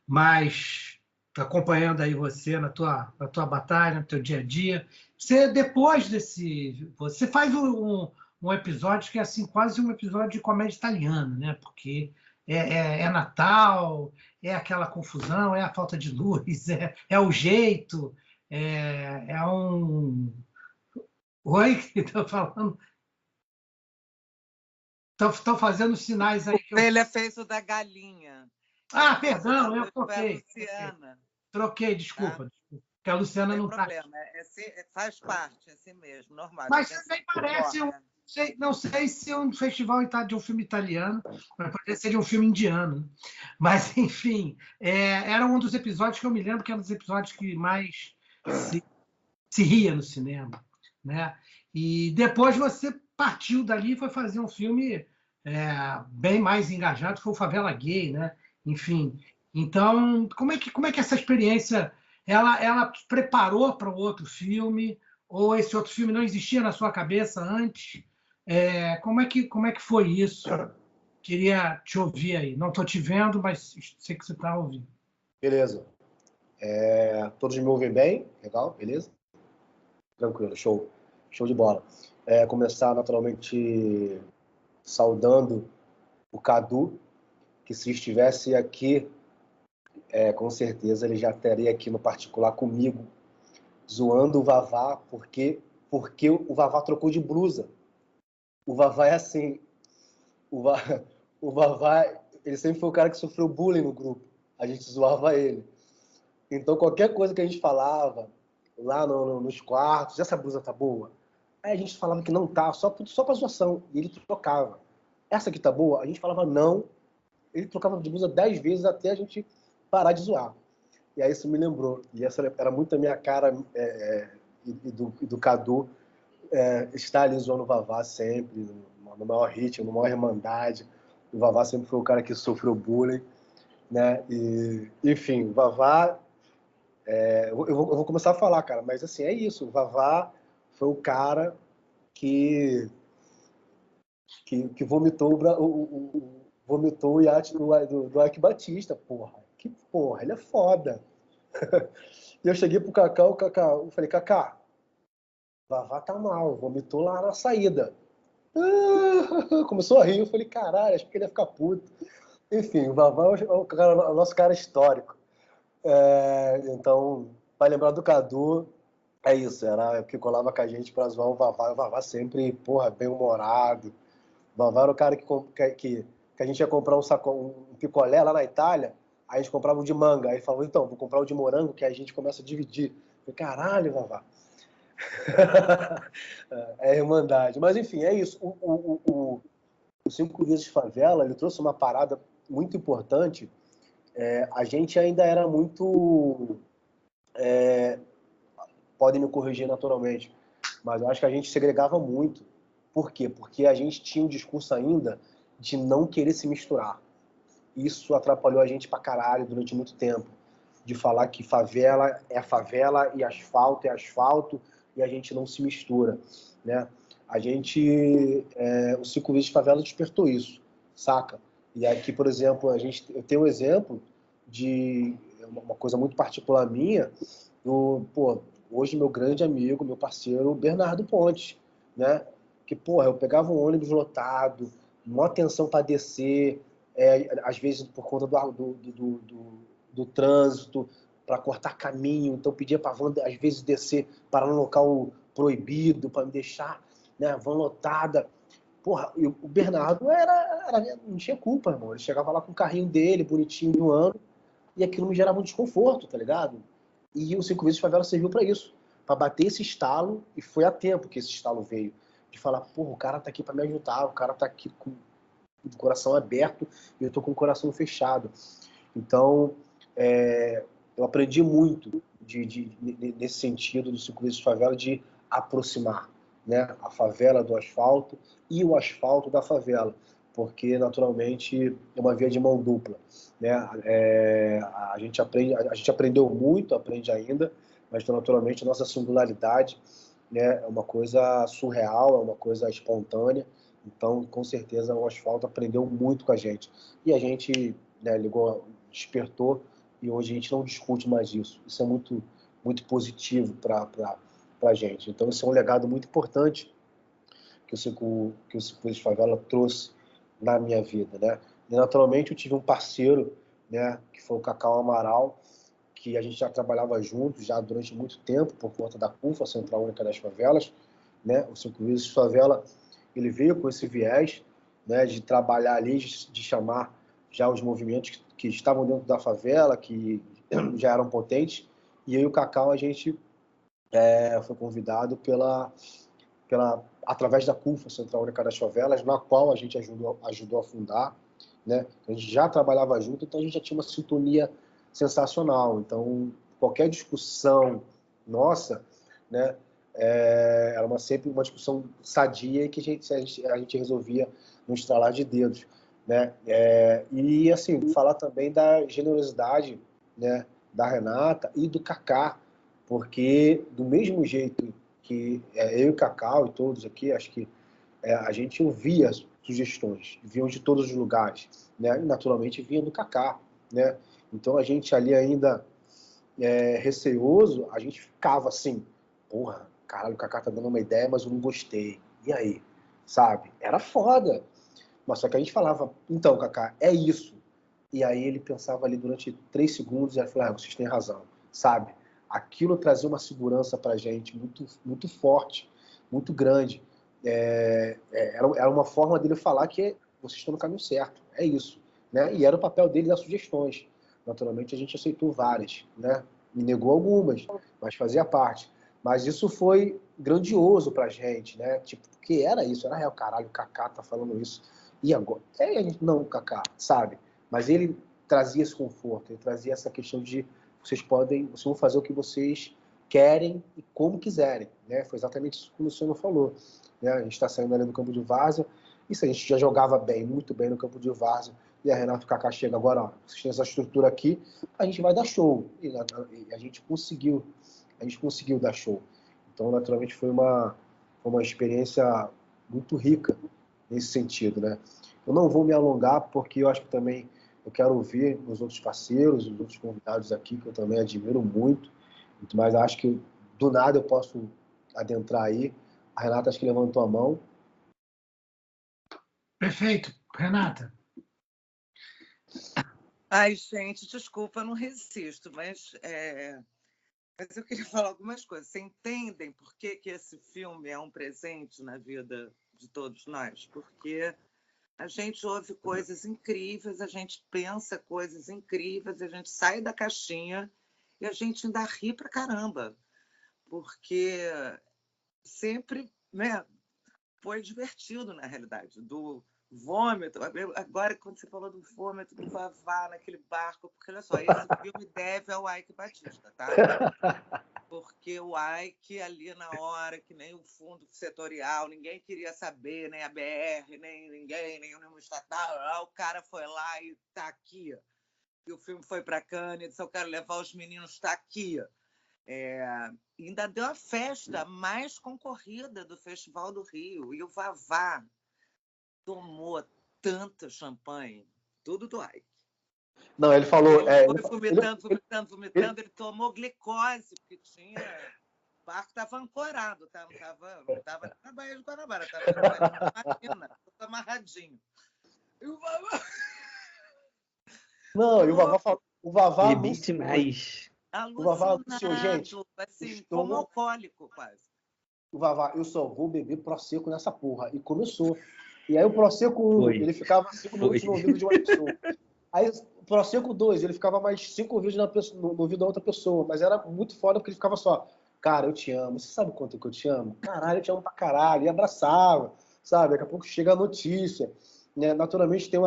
Speaker 14: mas acompanhando aí você na tua batalha, no teu dia a dia. Você, depois desse... Você faz um episódio que é assim, quase um episódio de comédia italiana, né? Porque é Natal, é aquela confusão, é a falta de luz, é o jeito, é um... Oi, que estão falando? Estão fazendo sinais aí.
Speaker 8: Ele fez o da galinha.
Speaker 14: Ah, perdão, eu troquei.
Speaker 8: Luciana.
Speaker 14: Troquei, desculpa. Porque a Luciana não está.
Speaker 8: Não tem problema, faz parte, é assim mesmo, normal.
Speaker 14: Mas também parece, não sei se um festival de um filme italiano, mas poderia ser de um filme indiano. Mas, enfim, era um dos episódios que eu me lembro que era um dos episódios que mais se ria no cinema, né? E depois você partiu dali e foi fazer um filme bem mais engajado, que foi o Favela Gay, né? Enfim, então, como é que essa experiência ela preparou para o outro filme, ou esse outro filme não existia na sua cabeça antes? Como é que foi isso? Queria te ouvir aí. Não estou te vendo, mas sei que você está ouvindo.
Speaker 10: Beleza. Todos me ouvem bem? Legal? Beleza? Tranquilo, show. Show de bola. Começar naturalmente saudando o Cadu, que se estivesse aqui, com certeza ele já estaria aqui no particular comigo, zoando o Vavá, porque o Vavá trocou de blusa. O Vavá é assim, o Vavá, ele sempre foi o cara que sofreu bullying no grupo, a gente zoava ele. Então qualquer coisa que a gente falava lá nos quartos, essa blusa tá boa? Aí a gente falava que não tá, só pra zoação, e ele trocava. Essa aqui tá boa? A gente falava não, ele trocava de blusa 10 vezes até a gente parar de zoar. E aí isso me lembrou, e essa era muito a minha cara e do Cadu, estar ali zoando o Vavá sempre, no maior ritmo, na maior irmandade. O Vavá sempre foi o cara que sofreu bullying, né? E, enfim, o Vavá Eu vou começar a falar, cara, mas assim, é isso. O Vavá foi o cara que vomitou vomitou o iate do Ike Batista, porra. Que porra, ele é foda. E eu cheguei pro Kaká, eu falei, Kaká, Vavá tá mal, vomitou lá na saída. Começou a rir, eu falei, caralho, acho que ele ia ficar puto. Enfim, o Vavá é o nosso cara histórico. Então, para lembrar do Cadu, é isso, era o que colava com a gente para zoar o Vavá sempre, porra, bem-humorado. O Vavá era o cara que a gente ia comprar um picolé lá na Itália, aí a gente comprava o de manga, aí ele falou, então, vou comprar o de morango, que aí a gente começa a dividir. Eu falei, caralho, Vavá. É irmandade. Mas, enfim, é isso. O 5 Vezes Favela, ele trouxe uma parada muito importante. A gente ainda era muito... podem me corrigir naturalmente, mas eu acho que a gente segregava muito. Por quê? Porque a gente tinha um discurso ainda de não querer se misturar. Isso atrapalhou a gente pra caralho durante muito tempo. De falar que favela é favela e asfalto é asfalto e a gente não se mistura, né? A gente... o 5 Vezes Favela despertou isso, saca? E aqui, por exemplo, eu tenho um exemplo de uma coisa muito particular minha, hoje meu grande amigo, meu parceiro, Bernardo Pontes, né? Que, porra, eu pegava um ônibus lotado, uma atenção para descer, às vezes por conta do trânsito, para cortar caminho, então pedia para a van, às vezes, descer, parar no local proibido, para me deixar, né, a van lotada. Porra, e o Bernardo não tinha culpa, irmão. Ele chegava lá com o carrinho dele, bonitinho, de um ano, e aquilo me gerava um desconforto, tá ligado? E o 5 Vezes Favela serviu para isso, para bater esse estalo, e foi a tempo que esse estalo veio, de falar, porra, o cara tá aqui para me ajudar, o cara tá aqui com o coração aberto e eu tô com o coração fechado. Então, eu aprendi muito nesse sentido do 5 Vezes Favela, de aproximar, né, a favela do asfalto e o asfalto da favela, porque naturalmente é uma via de mão dupla, né? A gente aprendeu muito, aprende ainda, mas naturalmente a nossa singularidade, né, é uma coisa surreal, é uma coisa espontânea. Então, com certeza, o asfalto aprendeu muito com a gente. E a gente, né, despertou, e hoje a gente não discute mais isso. Isso é muito, muito positivo para a gente. Então, isso é um legado muito importante que o 5 Vezes Favela trouxe na minha vida, né? E, naturalmente, eu tive um parceiro, né, que foi o Cacau Amaral, que a gente já trabalhava juntos já durante muito tempo, por conta da CUFA, Central Única das Favelas, né? O 5 Vezes Favela, ele veio com esse viés, né, de trabalhar ali, de chamar já os movimentos que estavam dentro da favela, que já eram potentes, e eu e o Cacau, a gente foi convidado através da CUFA, Central Única das Favelas, na qual a gente ajudou a fundar, né? A gente já trabalhava junto, então a gente já tinha uma sintonia sensacional. Então, qualquer discussão nossa, né, era sempre uma discussão sadia, que a gente resolvia no estralar de dedos, né? E, assim, falar também da generosidade, né, da Renata e do Kaká, porque do mesmo jeito que eu e o Cacau e todos aqui, acho que a gente ouvia sugestões, vinham de todos os lugares, né? E naturalmente vinha do Kaká, né? Então a gente ali ainda receoso, a gente ficava assim, porra, caralho, o Kaká tá dando uma ideia, mas eu não gostei. E aí? Sabe? Era foda. Mas só que a gente falava, então, Kaká, é isso. E aí ele pensava ali durante 3 segundos e ele falava, vocês têm razão, sabe? Aquilo trazia uma segurança pra gente muito, muito forte, muito grande. Era uma forma dele falar que vocês estão no caminho certo, é isso, né? E era o papel dele dar sugestões. Naturalmente a gente aceitou várias, né? Me negou algumas, mas fazia parte. Mas isso foi grandioso pra gente, né? Tipo, porque era isso, era real, caralho, o Kaká tá falando isso. E agora? A gente, não, Kaká, sabe? Mas ele trazia esse conforto, ele trazia essa questão de vocês vão fazer o que vocês querem e como quiserem, né? Foi exatamente isso que o Luciano falou, né? A gente está saindo ali do campo de várzea, isso a gente já jogava bem, muito bem no campo de várzea, e a Renata Kaká chega agora, ó, vocês têm essa estrutura aqui, a gente vai dar show. E a gente conseguiu dar show. Então, naturalmente, foi uma experiência muito rica nesse sentido, né? Eu não vou me alongar, porque eu acho que também eu quero ouvir os outros parceiros, os outros convidados aqui, que eu também admiro muito, mas acho que do nada eu posso adentrar aí. A Renata acho que levantou a mão.
Speaker 14: Perfeito. Renata.
Speaker 8: Ai, gente, desculpa, eu não resisto, mas eu queria falar algumas coisas. Vocês entendem por que esse filme é um presente na vida de todos nós? Porque a gente ouve coisas incríveis, a gente pensa coisas incríveis, a gente sai da caixinha e a gente ainda ri pra caramba. Porque sempre, né, foi divertido, na realidade, do vômito. Agora, quando você falou do vômito do Vavá naquele barco, porque, olha só, esse filme deve ao Ike Batista, tá? Porque o Ike, ali na hora, que nem o fundo setorial, ninguém queria saber, nem a BR, nem ninguém, nem o estatal, o cara foi lá e tá aqui. E o filme foi para Cannes, disse, eu quero levar os meninos, tá aqui. Ainda deu a festa mais concorrida do Festival do Rio. E o Vavá tomou tanta champanhe, tudo do Ike.
Speaker 10: Não, ele falou...
Speaker 8: Ele foi vomitando, ele tomou glicose, porque tinha... O barco estava ancorado, tá? Não estava na Baía de Guanabara, estava na Marina, tudo amarradinho. E o Vavá...
Speaker 10: Não, e o Vavá falou... O Vavá...
Speaker 9: Bebi demais.
Speaker 10: O Vavá anunciou, gente...
Speaker 8: Assim, como alcoólico, quase.
Speaker 10: O Vavá, eu só vou beber Prosecco nessa porra. E começou. E aí o Prosecco 1, ele ficava 5 minutos no ouvido de uma pessoa. Aí o Prosecco 2, ele ficava mais 5 ouvidos no ouvido da outra pessoa. Mas era muito foda, porque ele ficava só, cara, eu te amo. Você sabe quanto que eu te amo? Caralho, eu te amo pra caralho. E abraçava, sabe? Daqui a pouco chega a notícia. Né? Naturalmente tem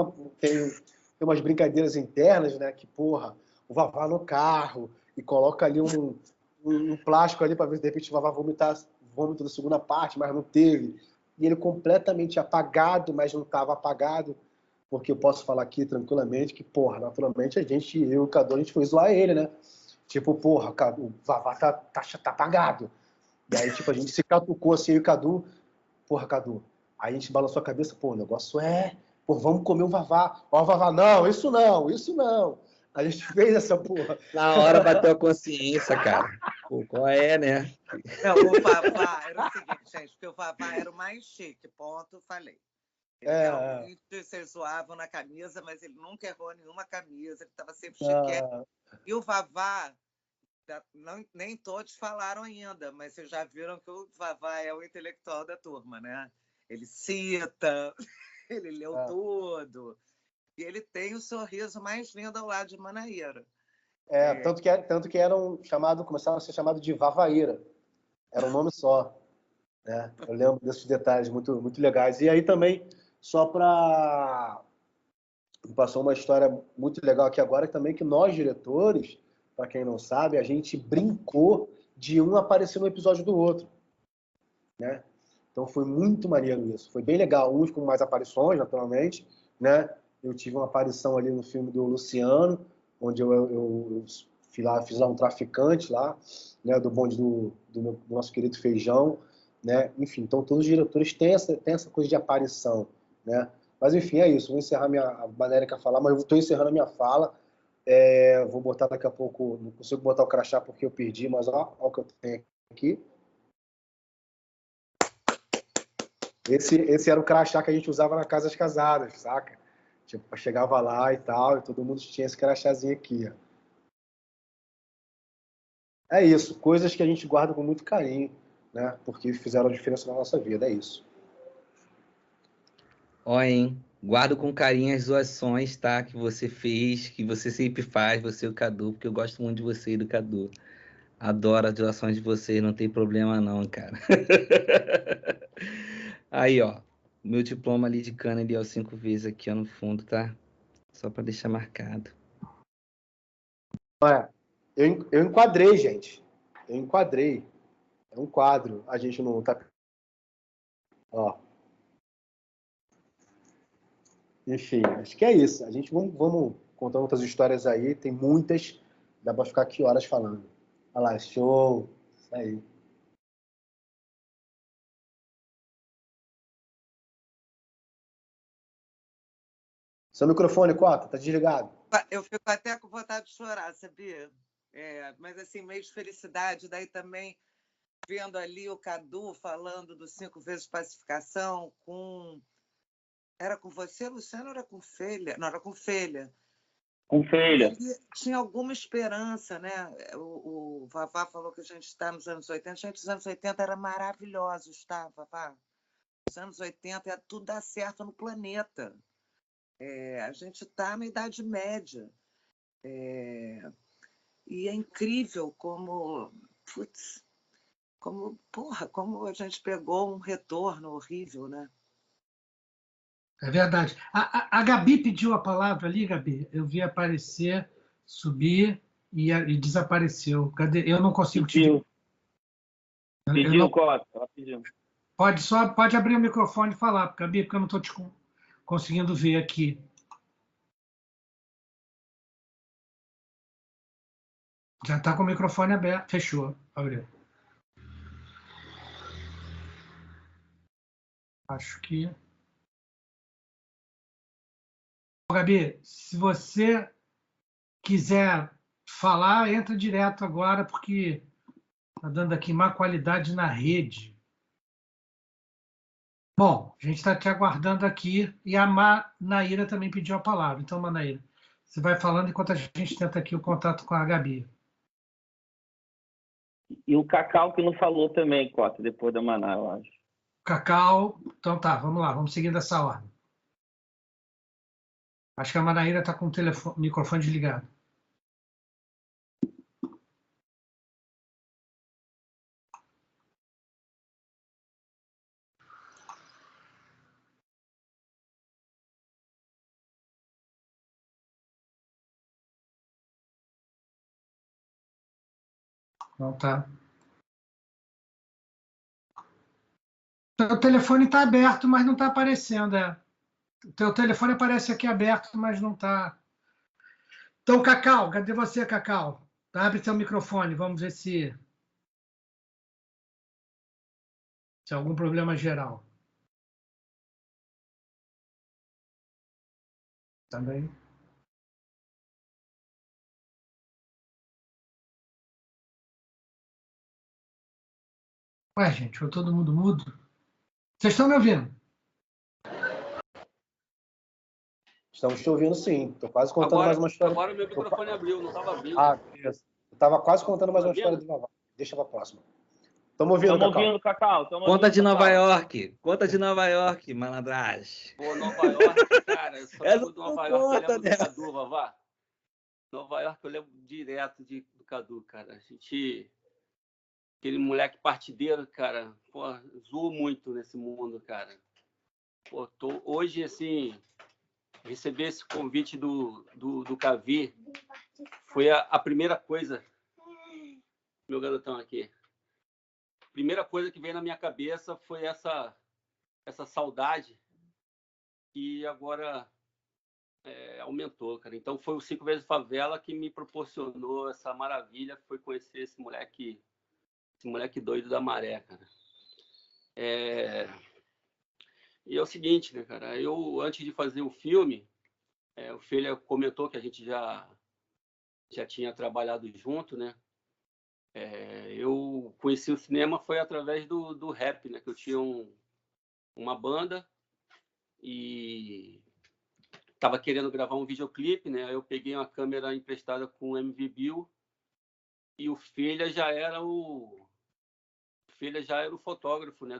Speaker 10: umas brincadeiras internas, né? Que, porra, o Vavá no carro e coloca ali um plástico ali para ver se de repente o Vavá vomitar vômito da segunda parte, mas não teve. E ele completamente apagado, mas não estava apagado, porque eu posso falar aqui tranquilamente que, porra, naturalmente eu e o Cadu, a gente foi zoar ele, né? Tipo, porra, o Vavá tá apagado. E aí, tipo, a gente se catucou assim, eu e o Cadu, porra, Cadu. Aí a gente balançou a cabeça, pô, o negócio pô, vamos comer o Vavá. Ó, o Vavá, não, isso não. A gente fez essa porra.
Speaker 9: Na hora bateu a consciência, cara. Pô, qual é, né?
Speaker 8: Não, o Vavá era o seguinte, gente, porque o Vavá era o mais chique, ponto, falei. Ele realmente, vocês zoavam na camisa, mas ele nunca errou nenhuma camisa, ele estava sempre chique. E o Vavá, nem todos falaram ainda, mas vocês já viram que o Vavá é o intelectual da turma, né? Ele cita, ele leu tudo. E ele tem o sorriso mais lindo ao lado de Manaíra.
Speaker 10: Tanto que começaram a ser chamado de Vavaíra. Era um nome só. Né? Eu lembro desses detalhes muito, muito legais. E aí também, só para... Passou uma história muito legal aqui agora, também que nós, diretores, para quem não sabe, a gente brincou de um aparecer no episódio do outro. Né? Então foi muito maneiro isso. Foi bem legal. Uns com mais aparições, naturalmente, né? Eu tive uma aparição ali no filme do Luciano, onde eu fiz lá um traficante lá, né, do bonde do nosso querido Feijão, né? Enfim, então todos os diretores têm essa coisa de aparição, né? Mas enfim, é isso. Vou encerrar a maneira que eu falar, mas eu estou encerrando a minha fala. Vou botar daqui a pouco, não consigo botar o crachá porque eu perdi, mas ó o que eu tenho aqui. Esse era o crachá que a gente usava na Casas Casadas, saca? Tipo, chegava lá e tal, e todo mundo tinha esse crachazinho aqui, ó. É isso, coisas que a gente guarda com muito carinho, né? Porque fizeram a diferença na nossa vida, é isso.
Speaker 9: Ó, hein? Guardo com carinho as doações, tá? Que você fez, que você sempre faz, você e o Cadu, porque eu gosto muito de você e do Cadu. Adoro as doações de vocês, não tem problema não, cara. Aí, ó. Meu diploma ali de cana, ali, ó, 5 vezes aqui, ó, no fundo, tá? Só pra deixar marcado.
Speaker 10: Eu enquadrei, gente. Eu enquadrei. É um quadro. A gente não tá... Ó. Enfim, acho que é isso. A gente vamos contando outras histórias aí, tem muitas, dá para ficar aqui horas falando. Olha lá, show, isso aí. Seu microfone, Cota, tá desligado.
Speaker 8: Eu fico até com vontade de chorar, sabia? Mas assim, meio de felicidade, daí também vendo ali o Cadu falando do 5 vezes pacificação com... Era com você, Luciano, ou era com Felha? Não, era com Felha.
Speaker 3: Com Felha.
Speaker 8: Tinha alguma esperança, né? O Vavá falou que a gente está nos anos 80. Gente, os anos 80 eram maravilhosos, tá, Vavá? Os anos 80 ia tudo dar certo no planeta. A gente está na Idade Média. E é incrível como... Putz, como a gente pegou um retorno horrível, né?
Speaker 14: É verdade. A Gabi pediu a palavra ali, Gabi. Eu vi aparecer, subir e desapareceu. Cadê? Eu não consigo te ver.
Speaker 3: Pediu, Cota. Ela pediu.
Speaker 14: Pode abrir o microfone e falar, Gabi, porque eu não estou te conseguindo ver aqui. Já está com o microfone aberto. Fechou. Abriu. Acho que... Gabi, se você quiser falar, entra direto agora, porque está dando aqui má qualidade na rede. Bom, a gente está te aguardando aqui e a Manaíra também pediu a palavra. Então, Manaíra, você vai falando enquanto a gente tenta aqui o contato com a Gabi.
Speaker 3: E o Cacau que não falou também, Cota, depois da Maná, eu acho.
Speaker 14: Cacau, então tá, vamos lá, vamos seguir dessa ordem. Acho que a Manaíra está com o microfone desligado. Não tá. O telefone está aberto, mas não está aparecendo. O teu telefone aparece aqui aberto, mas não está. Então, Cacau, cadê você, Cacau? Abre seu microfone, vamos ver se é algum problema geral. Também. Ué, gente, foi todo mundo mudo? Vocês estão me ouvindo?
Speaker 10: Estamos te ouvindo, sim. Estou quase contando mais uma história.
Speaker 4: Agora o meu microfone abriu, não estava abrindo.
Speaker 10: Beleza. Eu estava quase contando mais uma história do Vavá. Deixa para a próxima. Estamos ouvindo,
Speaker 3: Cacau.
Speaker 9: Conta de Nova York. Conta de Nova York, malandragem.
Speaker 4: Pô, Nova York, cara. Eu só lembro de Nova York, eu lembro do
Speaker 9: né?
Speaker 4: Cadu, Vavá. Nova York eu lembro direto do Cadu, cara. A gente... Aquele moleque partideiro, cara. Pô, zoou muito nesse mundo, cara. Pô, hoje, assim... Receber esse convite do Cavi foi a primeira coisa, meu garotão aqui. A primeira coisa que veio na minha cabeça foi essa saudade que agora aumentou, cara. Então foi o 5 vezes Favela que me proporcionou essa maravilha, foi conhecer esse moleque doido da Maré, cara. E é o seguinte, né, cara? Eu, antes de fazer o filme, o Felha comentou que a gente já tinha trabalhado junto, né? Eu conheci o cinema foi através do rap, né? Que eu tinha uma banda e estava querendo gravar um videoclipe, né? Eu peguei uma câmera emprestada com o MV Bill e o Felha já era o fotógrafo, né?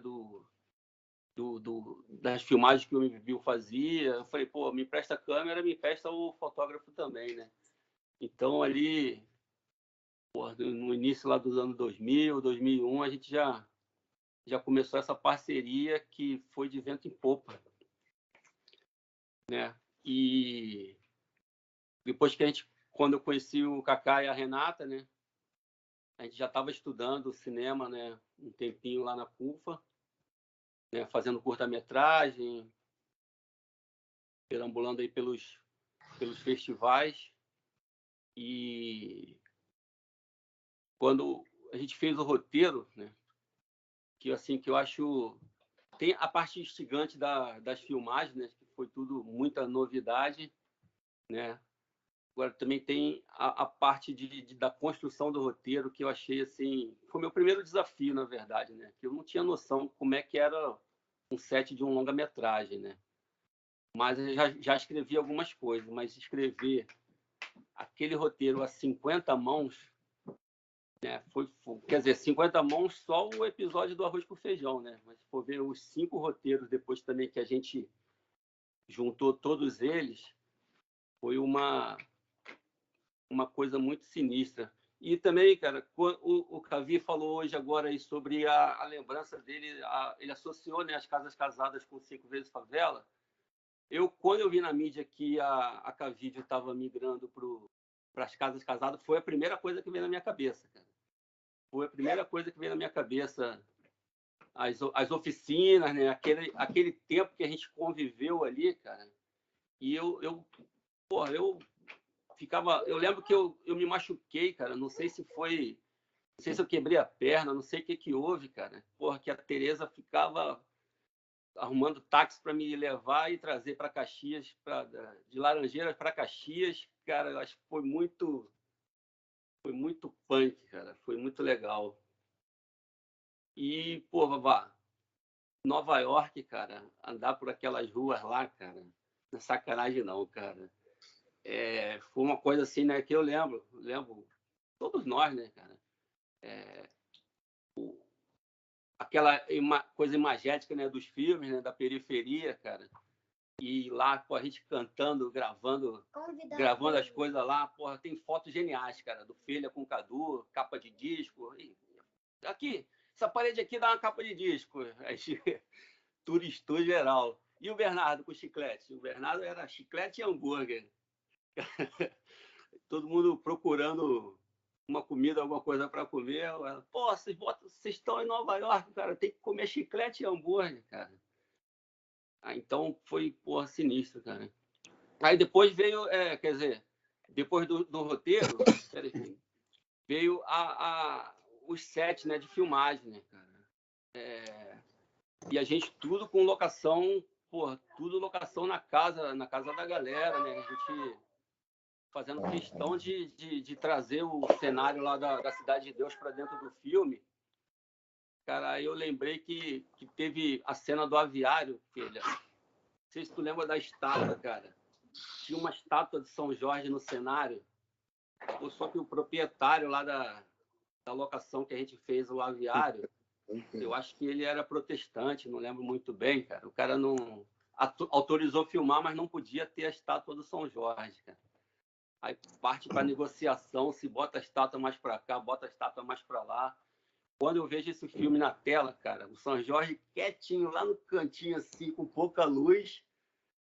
Speaker 4: Das filmagens que o MV Bill fazia. Eu falei, pô, me empresta a câmera, me empresta o fotógrafo também, né? Então, ali, pô, no início lá dos anos 2000, 2001, a gente já começou essa parceria que foi de vento em popa, né? E depois quando eu conheci o Kaká e a Renata, né? A gente já estava estudando cinema, né? Um tempinho lá na CUFA, né, fazendo curta-metragem. perambulando aí pelos festivais. E quando a gente fez o roteiro, né, que eu acho... Tem a parte instigante das filmagens, né, que foi tudo muita novidade, né? Agora também tem a parte da construção do roteiro, que eu achei assim... Foi meu primeiro desafio, na verdade, né? Que eu não tinha noção como é que era um set de um longa-metragem, né? Mas eu já escrevi algumas coisas, mas escrever aquele roteiro a 50 mãos, né? Quer dizer, 50 mãos só o episódio do Arroz com Feijão, né? Mas se for ver os 5 roteiros depois também que a gente juntou todos eles, foi uma coisa muito sinistra. E também, cara, o Cavi falou hoje agora aí sobre a lembrança dele, ele associou, né, as Casas Casadas com 5 vezes Favela. Quando eu vi na mídia que a Cavídeo estava migrando para as Casas Casadas, foi a primeira coisa que veio na minha cabeça, cara. Foi a primeira coisa que veio na minha cabeça. As oficinas, né? Aquele tempo que a gente conviveu ali, cara. E eu lembro que eu me machuquei, cara. Não sei se eu quebrei a perna, não sei o que houve, cara. Porra, que a Tereza ficava arrumando táxi para me levar e trazer para Caxias, de Laranjeiras para Caxias. Cara, eu acho que foi muito punk, cara. Foi muito legal. E, pô, Vavá, Nova York, cara, andar por aquelas ruas lá, cara, não é sacanagem não, cara. Foi uma coisa assim, né, que eu lembro, todos nós, né, cara, aquela coisa imagética, né, dos filmes, né, da periferia, cara, e lá, pô, a gente cantando, gravando as coisas lá, porra, tem fotos geniais, cara, do Filha com o Cadu, capa de disco, aqui, essa parede aqui dá uma capa de disco, aí turistou geral. E o Bernardo com chiclete? O Bernardo era chiclete e hambúrguer. Todo mundo procurando uma comida, alguma coisa para comer. Pô, vocês estão em Nova York, cara, tem que comer chiclete e hambúrguer, cara. Então foi, porra, sinistro, cara. Aí depois veio, quer dizer, depois do roteiro, veio os sets, né, de filmagem, né, cara. E a gente tudo com locação, porra, tudo locação na casa da galera, né? A gente fazendo questão de trazer o cenário lá da Cidade de Deus para dentro do filme. Cara, aí eu lembrei que teve a cena do aviário, filha. Não sei se tu lembra da estátua, cara. Tinha uma estátua de São Jorge no cenário. Só que o proprietário lá da locação que a gente fez, o aviário, eu acho que ele era protestante, não lembro muito bem, cara. O cara não autorizou filmar, mas não podia ter a estátua do São Jorge, cara. Aí parte para negociação, se bota a estátua mais para cá, bota a estátua mais para lá. Quando eu vejo esse filme na tela, cara, o São Jorge quietinho lá no cantinho, assim, com pouca luz.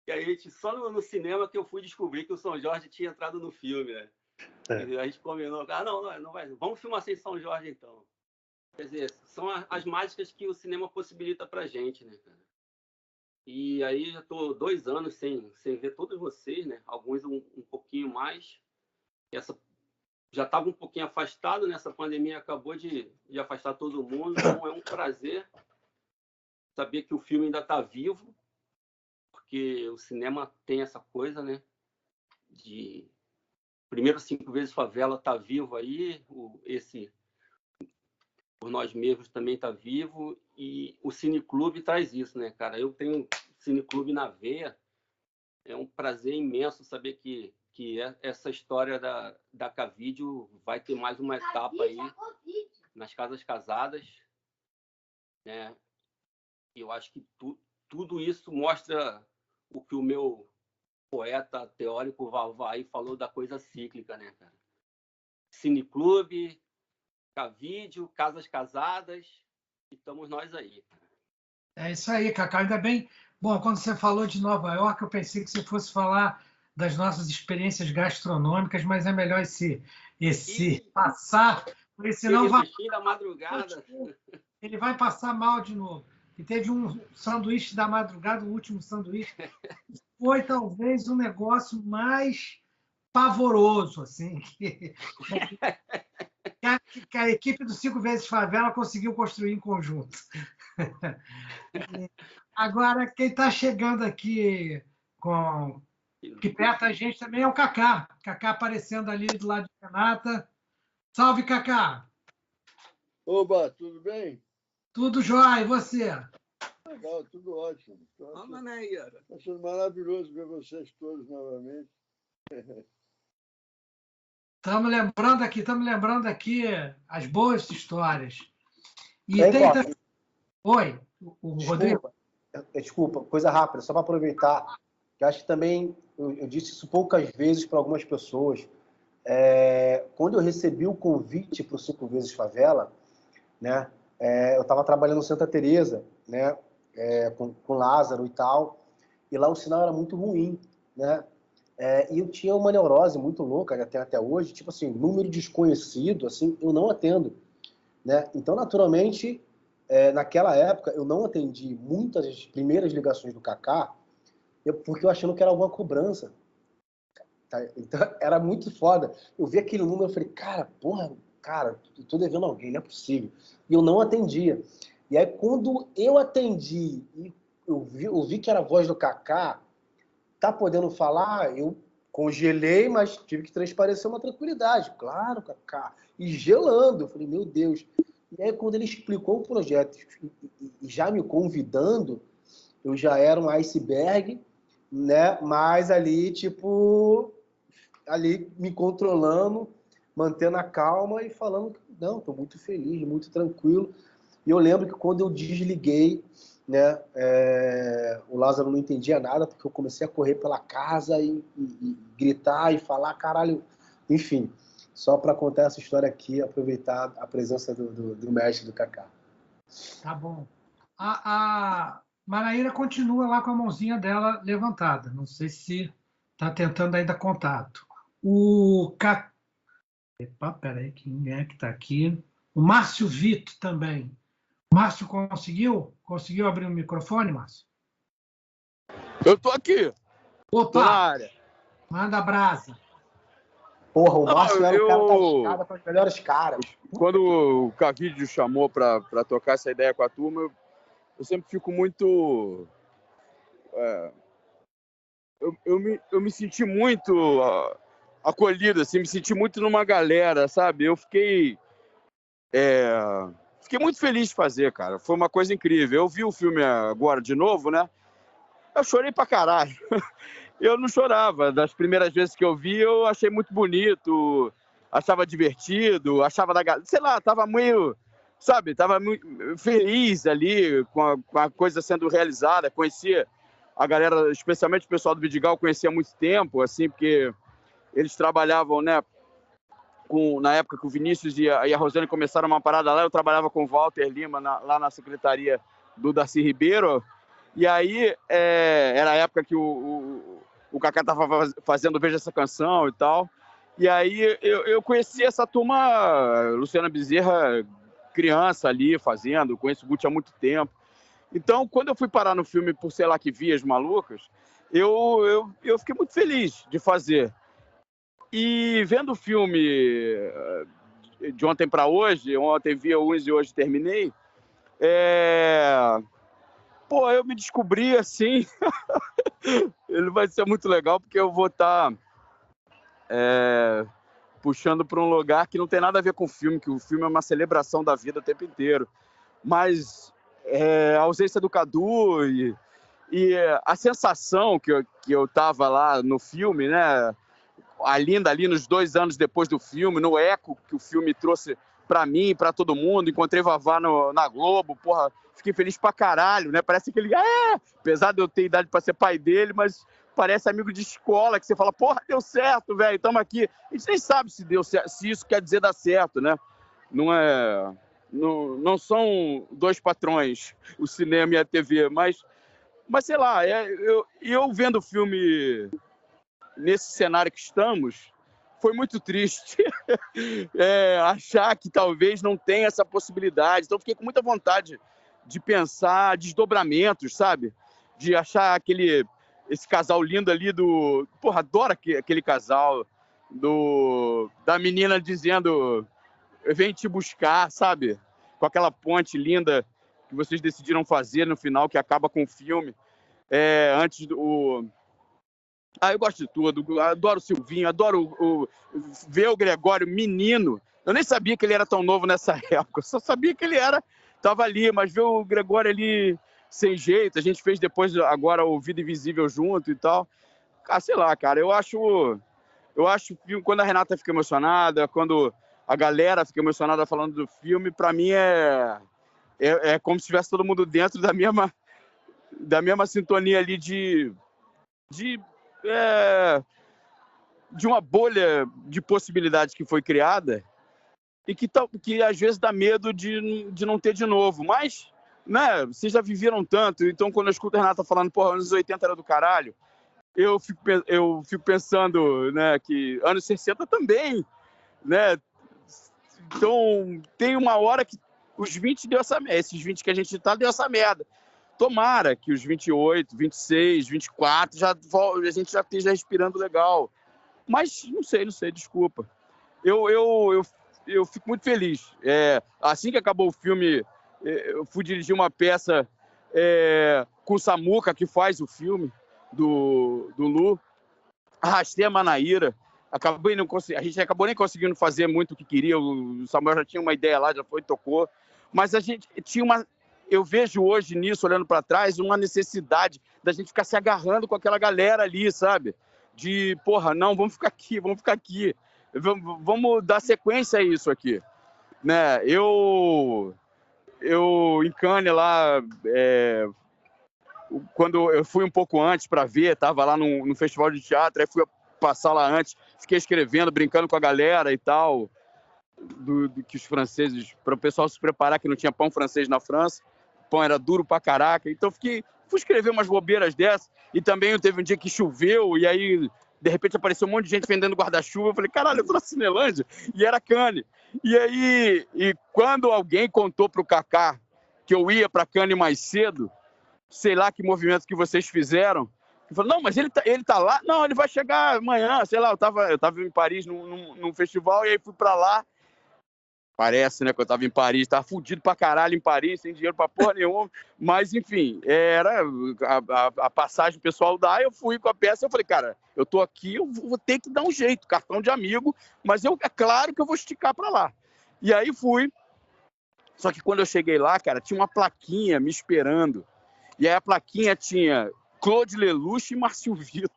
Speaker 4: E aí, só no cinema que eu fui descobrir que o São Jorge tinha entrado no filme, né? E a gente combinou, não vai, vamos filmar sem São Jorge, então. Quer dizer, são as mágicas que o cinema possibilita pra gente, né, cara? E aí já tô 2 anos sem ver todos vocês, né? Alguns um pouquinho mais. Já estava um pouquinho afastado, né? Essa pandemia acabou de afastar todo mundo. Então é um prazer saber que o filme ainda está vivo, porque o cinema tem essa coisa, né? Primeiro 5 vezes Favela está vivo aí, esse Por Nós Mesmos também está vivo, e o Cineclube traz isso, né, cara? Eu tenho Cineclube na veia, é um prazer imenso saber que essa história da Cavídeo vai ter mais uma etapa aí nas Casas Casadas, né? E eu acho que tudo isso mostra o que o meu poeta teórico Vavá falou da coisa cíclica, né, cara? Cineclube, Cavídeo, Casas Casadas, e estamos nós aí.
Speaker 14: É isso aí, Cacá. Ainda bem. Bom, quando você falou de Nova York, eu pensei que você fosse falar das nossas experiências gastronômicas, mas é melhor esse passar, porque senão vai...
Speaker 4: da madrugada.
Speaker 14: Ele vai passar mal de novo. E teve um sanduíche da madrugada, o último sanduíche, foi talvez um negócio mais pavoroso, assim, que a equipe do 5 vezes Favela conseguiu construir em conjunto. Agora, quem está chegando aqui que perto da gente também é o Cacá. Cacá aparecendo ali do lado de Renata. Salve, Cacá!
Speaker 18: Oba, tudo bem?
Speaker 14: Tudo jóia, e você?
Speaker 18: Legal, tudo ótimo.
Speaker 8: Ó, Manaíra.
Speaker 18: Está sendo maravilhoso ver vocês todos novamente.
Speaker 14: Estamos lembrando aqui as boas histórias. E
Speaker 10: Bem,
Speaker 14: tem...
Speaker 10: Costa,
Speaker 14: Oi, o Rodrigo.
Speaker 10: Desculpa, coisa rápida, só para aproveitar, que acho que também eu disse isso poucas vezes para algumas pessoas. Quando eu recebi o convite para o 5 vezes Favela, né, eu estava trabalhando no Santa Teresa, né, com Lázaro e tal, e lá o sinal era muito ruim, né, e eu tinha uma neurose muito louca até hoje, tipo assim, número desconhecido, assim, eu não atendo, né, então naturalmente naquela época eu não atendi muitas das primeiras ligações do Cacá, porque eu achando que era alguma cobrança. Tá? Então era muito foda. Eu vi aquele número e falei, cara, eu tô devendo alguém, não é possível. E eu não atendia. E aí quando eu atendi e eu vi que era a voz do Cacá, tá podendo falar, eu congelei, mas tive que transparecer uma tranquilidade. Claro, Cacá. E gelando. Eu falei, meu Deus. E aí quando ele explicou o projeto e já me convidando, eu já era um iceberg, né? Mas ali, tipo, me controlando, mantendo a calma e falando, não, estou muito feliz, muito tranquilo. E eu lembro que quando eu desliguei, né, o Lázaro não entendia nada, porque eu comecei a correr pela casa e gritar e falar, caralho, enfim. Só para contar essa história aqui, aproveitar a presença do mestre, do Cacá.
Speaker 14: Tá bom. A Manaíra continua lá com a mãozinha dela levantada. Não sei se está tentando ainda contato. Peraí, quem é que está aqui? O Márcio Vito também. Márcio conseguiu? Conseguiu abrir o microfone, Márcio?
Speaker 5: Eu tô aqui.
Speaker 14: Opa!
Speaker 5: Tô na área.
Speaker 14: Manda brasa.
Speaker 10: Porra, o Márcio era o cara da escada para os melhores caras.
Speaker 5: Quando o Cavídeo chamou para tocar essa ideia com a turma, eu sempre fico muito... Eu me senti muito acolhido, assim, me senti muito numa galera, sabe? Eu fiquei muito feliz de fazer, cara. Foi uma coisa incrível. Eu vi o filme agora de novo, né? Eu chorei pra caralho. Eu não chorava. Das primeiras vezes que eu vi, eu achei muito bonito, achava divertido, achava sei lá, tava meio, sabe, tava muito feliz ali com a coisa sendo realizada. Conhecia a galera, especialmente o pessoal do Vidigal, conhecia há muito tempo, assim, porque eles trabalhavam, né, na época que o Vinícius e a Rosane começaram uma parada lá, eu trabalhava com o Walter Lima lá na secretaria do Darcy Ribeiro, e aí era a época que o Cacá estava fazendo Veja Essa Canção e tal, e aí eu conheci essa turma, Luciana Bezerra, criança ali fazendo, conheço o Guti há muito tempo. Então, quando eu fui parar no filme por sei lá que vias malucas, eu fiquei muito feliz de fazer. E vendo o filme de ontem para hoje, ontem vi alguns e hoje terminei, eu me descobri assim, ele vai ser muito legal porque eu vou estar puxando para um lugar que não tem nada a ver com o filme, que o filme é uma celebração da vida o tempo inteiro, mas a ausência do Cadu e a sensação que eu tava lá no filme, né? A Linda ali nos 2 anos depois do filme, no eco que o filme trouxe pra mim e pra todo mundo. Encontrei Vavá na Globo, porra, fiquei feliz pra caralho, né? Parece que ele, apesar de eu ter idade pra ser pai dele, mas parece amigo de escola, que você fala, porra, deu certo, velho, tamo aqui. A gente nem sabe se deu certo, se isso quer dizer dar certo, né? Não são 2 patrões, o cinema e a TV, mas sei lá, eu vendo o filme nesse cenário que estamos, foi muito triste achar que talvez não tenha essa possibilidade. Então, fiquei com muita vontade de pensar desdobramentos, sabe? De achar aquele esse casal lindo ali do... Porra, adoro aquele casal da menina dizendo vem te buscar, sabe? Com aquela ponte linda que vocês decidiram fazer no final, que acaba com o filme. Antes do... eu gosto de tudo. Adoro o Silvinho, adoro ver o Gregório menino. Eu nem sabia que ele era tão novo nessa época. Eu só sabia que ele estava ali, mas ver o Gregório ali sem jeito. A gente fez depois, agora, o Vida Invisível junto e tal. Sei lá, cara, eu acho quando a Renata fica emocionada, quando a galera fica emocionada falando do filme, para mim é como se estivesse todo mundo dentro da mesma sintonia ali de uma bolha de possibilidades que foi criada e que às vezes dá medo de não ter de novo. Mas, né, vocês já viveram tanto, então quando eu escuto a Renata falando, porra, anos 80 era do caralho, eu fico pensando, né, que anos 60 também, né? Então, tem uma hora que os 20 deu essa merda, esses 20 que a gente deu essa merda. Tomara que os 28, 26, 24, a gente já esteja respirando legal. Mas não sei, desculpa. Eu fico muito feliz. Assim que acabou o filme, eu fui dirigir uma peça com o Samuca, que faz o filme do Lu. Arrastei a Manaíra. A gente acabou nem conseguindo fazer muito o que queria. O Samuel já tinha uma ideia lá, já foi, tocou. Mas a gente tinha uma... Eu vejo hoje nisso, olhando para trás, uma necessidade da gente ficar se agarrando com aquela galera ali, sabe? De, porra, não, vamos ficar aqui. Vamos dar sequência a isso aqui. Né? Eu em Cannes lá, quando eu fui um pouco antes para ver, estava lá no festival de teatro, aí fui passar lá antes, fiquei escrevendo, brincando com a galera e tal, que os franceses, para o pessoal se preparar, que não tinha pão francês na França, o pão era duro pra caraca, então fui escrever umas bobeiras dessas, e também teve um dia que choveu, e aí, de repente, apareceu um monte de gente vendendo guarda-chuva, eu falei, caralho, eu tô na Cinelândia, e era Cannes. E aí, quando alguém contou pro Kaká que eu ia pra Cannes mais cedo, sei lá que movimento que vocês fizeram, ele falou, não, mas ele tá lá? Não, ele vai chegar amanhã, sei lá, eu tava em Paris num festival, e aí fui pra lá. Parece, né, que eu tava em Paris, tava fudido pra caralho em Paris, sem dinheiro pra porra nenhuma. Mas, enfim, era a passagem pessoal dá, eu fui com a peça, eu falei, cara, eu tô aqui, eu vou ter que dar um jeito, cartão de amigo, mas é claro que eu vou esticar pra lá. E aí fui, só que quando eu cheguei lá, cara, tinha uma plaquinha me esperando. E aí a plaquinha tinha Claude Lelouch e Márcio Vitor.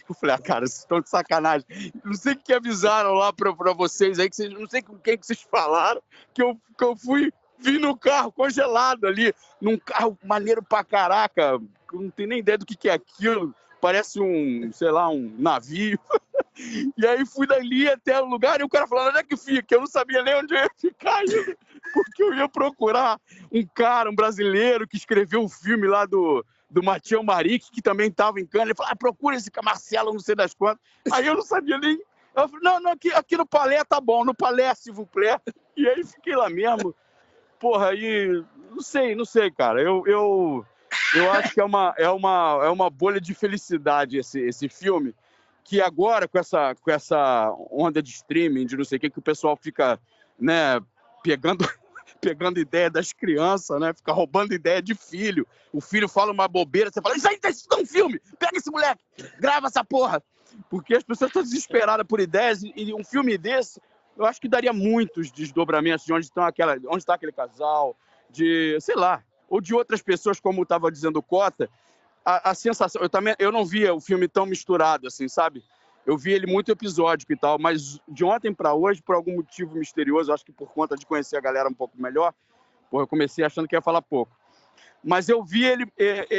Speaker 5: Eu falei, cara, vocês estão de sacanagem. Não sei o que avisaram lá pra vocês aí, não sei com quem que vocês falaram, que eu vim no carro congelado ali, num carro maneiro pra caraca, eu não tenho nem ideia do que é aquilo, parece sei lá, um navio. E aí fui dali até o lugar e o cara falando, onde é que fica? Eu não sabia nem onde eu ia ficar ainda, porque eu ia procurar um brasileiro que escreveu um filme lá do Mathieu Maric, que também estava em Cannes. Ele falou, procura esse Marcelo, não sei das quantas. Aí eu não sabia nem... Eu falei, não, aqui no Palais tá bom, no Palais, s'il vous plaît. E aí fiquei lá mesmo. Porra, aí... Não sei, cara. Eu acho que é uma bolha de felicidade esse filme, que agora, com essa onda de streaming, de não sei o que o pessoal fica, né, pegando ideia das crianças, né? Fica roubando ideia de filho. O filho fala uma bobeira, você fala, isso aí tá um filme, pega esse moleque, grava essa porra. Porque as pessoas estão desesperadas por ideias e um filme desse, eu acho que daria muitos desdobramentos de onde está aquele casal, de, sei lá, ou de outras pessoas, como estava dizendo o Cota. A sensação, eu não via o filme tão misturado assim, sabe? Eu vi ele muito episódico e tal, mas de ontem para hoje, por algum motivo misterioso, acho que por conta de conhecer a galera um pouco melhor, eu comecei achando que ia falar pouco. Mas eu vi ele,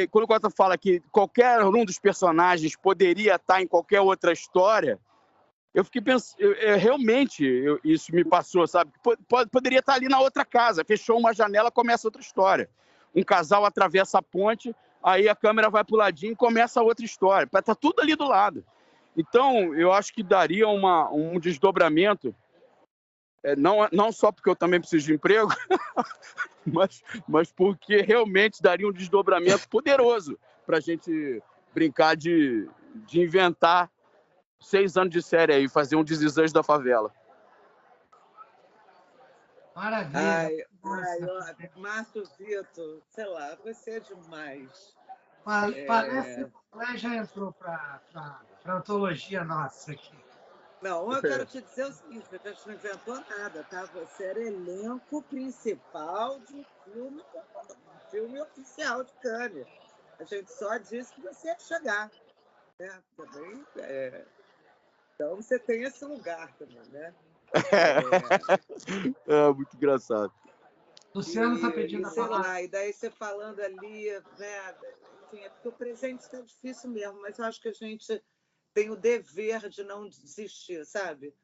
Speaker 5: quando o Cota fala que qualquer um dos personagens poderia estar em qualquer outra história, eu fiquei pensando, realmente isso me passou, sabe? Poderia estar ali na outra casa, fechou uma janela, começa outra história. Um casal atravessa a ponte, aí a câmera vai para o ladinho e começa outra história. Está tudo ali do lado. Então, eu acho que daria um desdobramento, não só porque eu também preciso de emprego, mas porque realmente daria um desdobramento poderoso para a gente brincar de inventar 6 anos de série aí, fazer um This Is Us da favela.
Speaker 8: Maravilha. Márcio Vitor, sei lá, você é demais.
Speaker 14: Parece que o Clé já entrou para a antologia nossa aqui.
Speaker 8: Não, eu quero te dizer o seguinte, a gente não inventou nada, tá? Você era elenco principal de um filme oficial de Cannes. A gente só disse que você ia chegar. Né? Também, então você tem esse lugar também, né?
Speaker 5: Muito engraçado.
Speaker 14: Luciano está pedindo a palavra.
Speaker 8: Lá, e daí você falando ali, né? Enfim, é porque o presente está difícil mesmo, mas eu acho que a gente tem o dever de não desistir, sabe?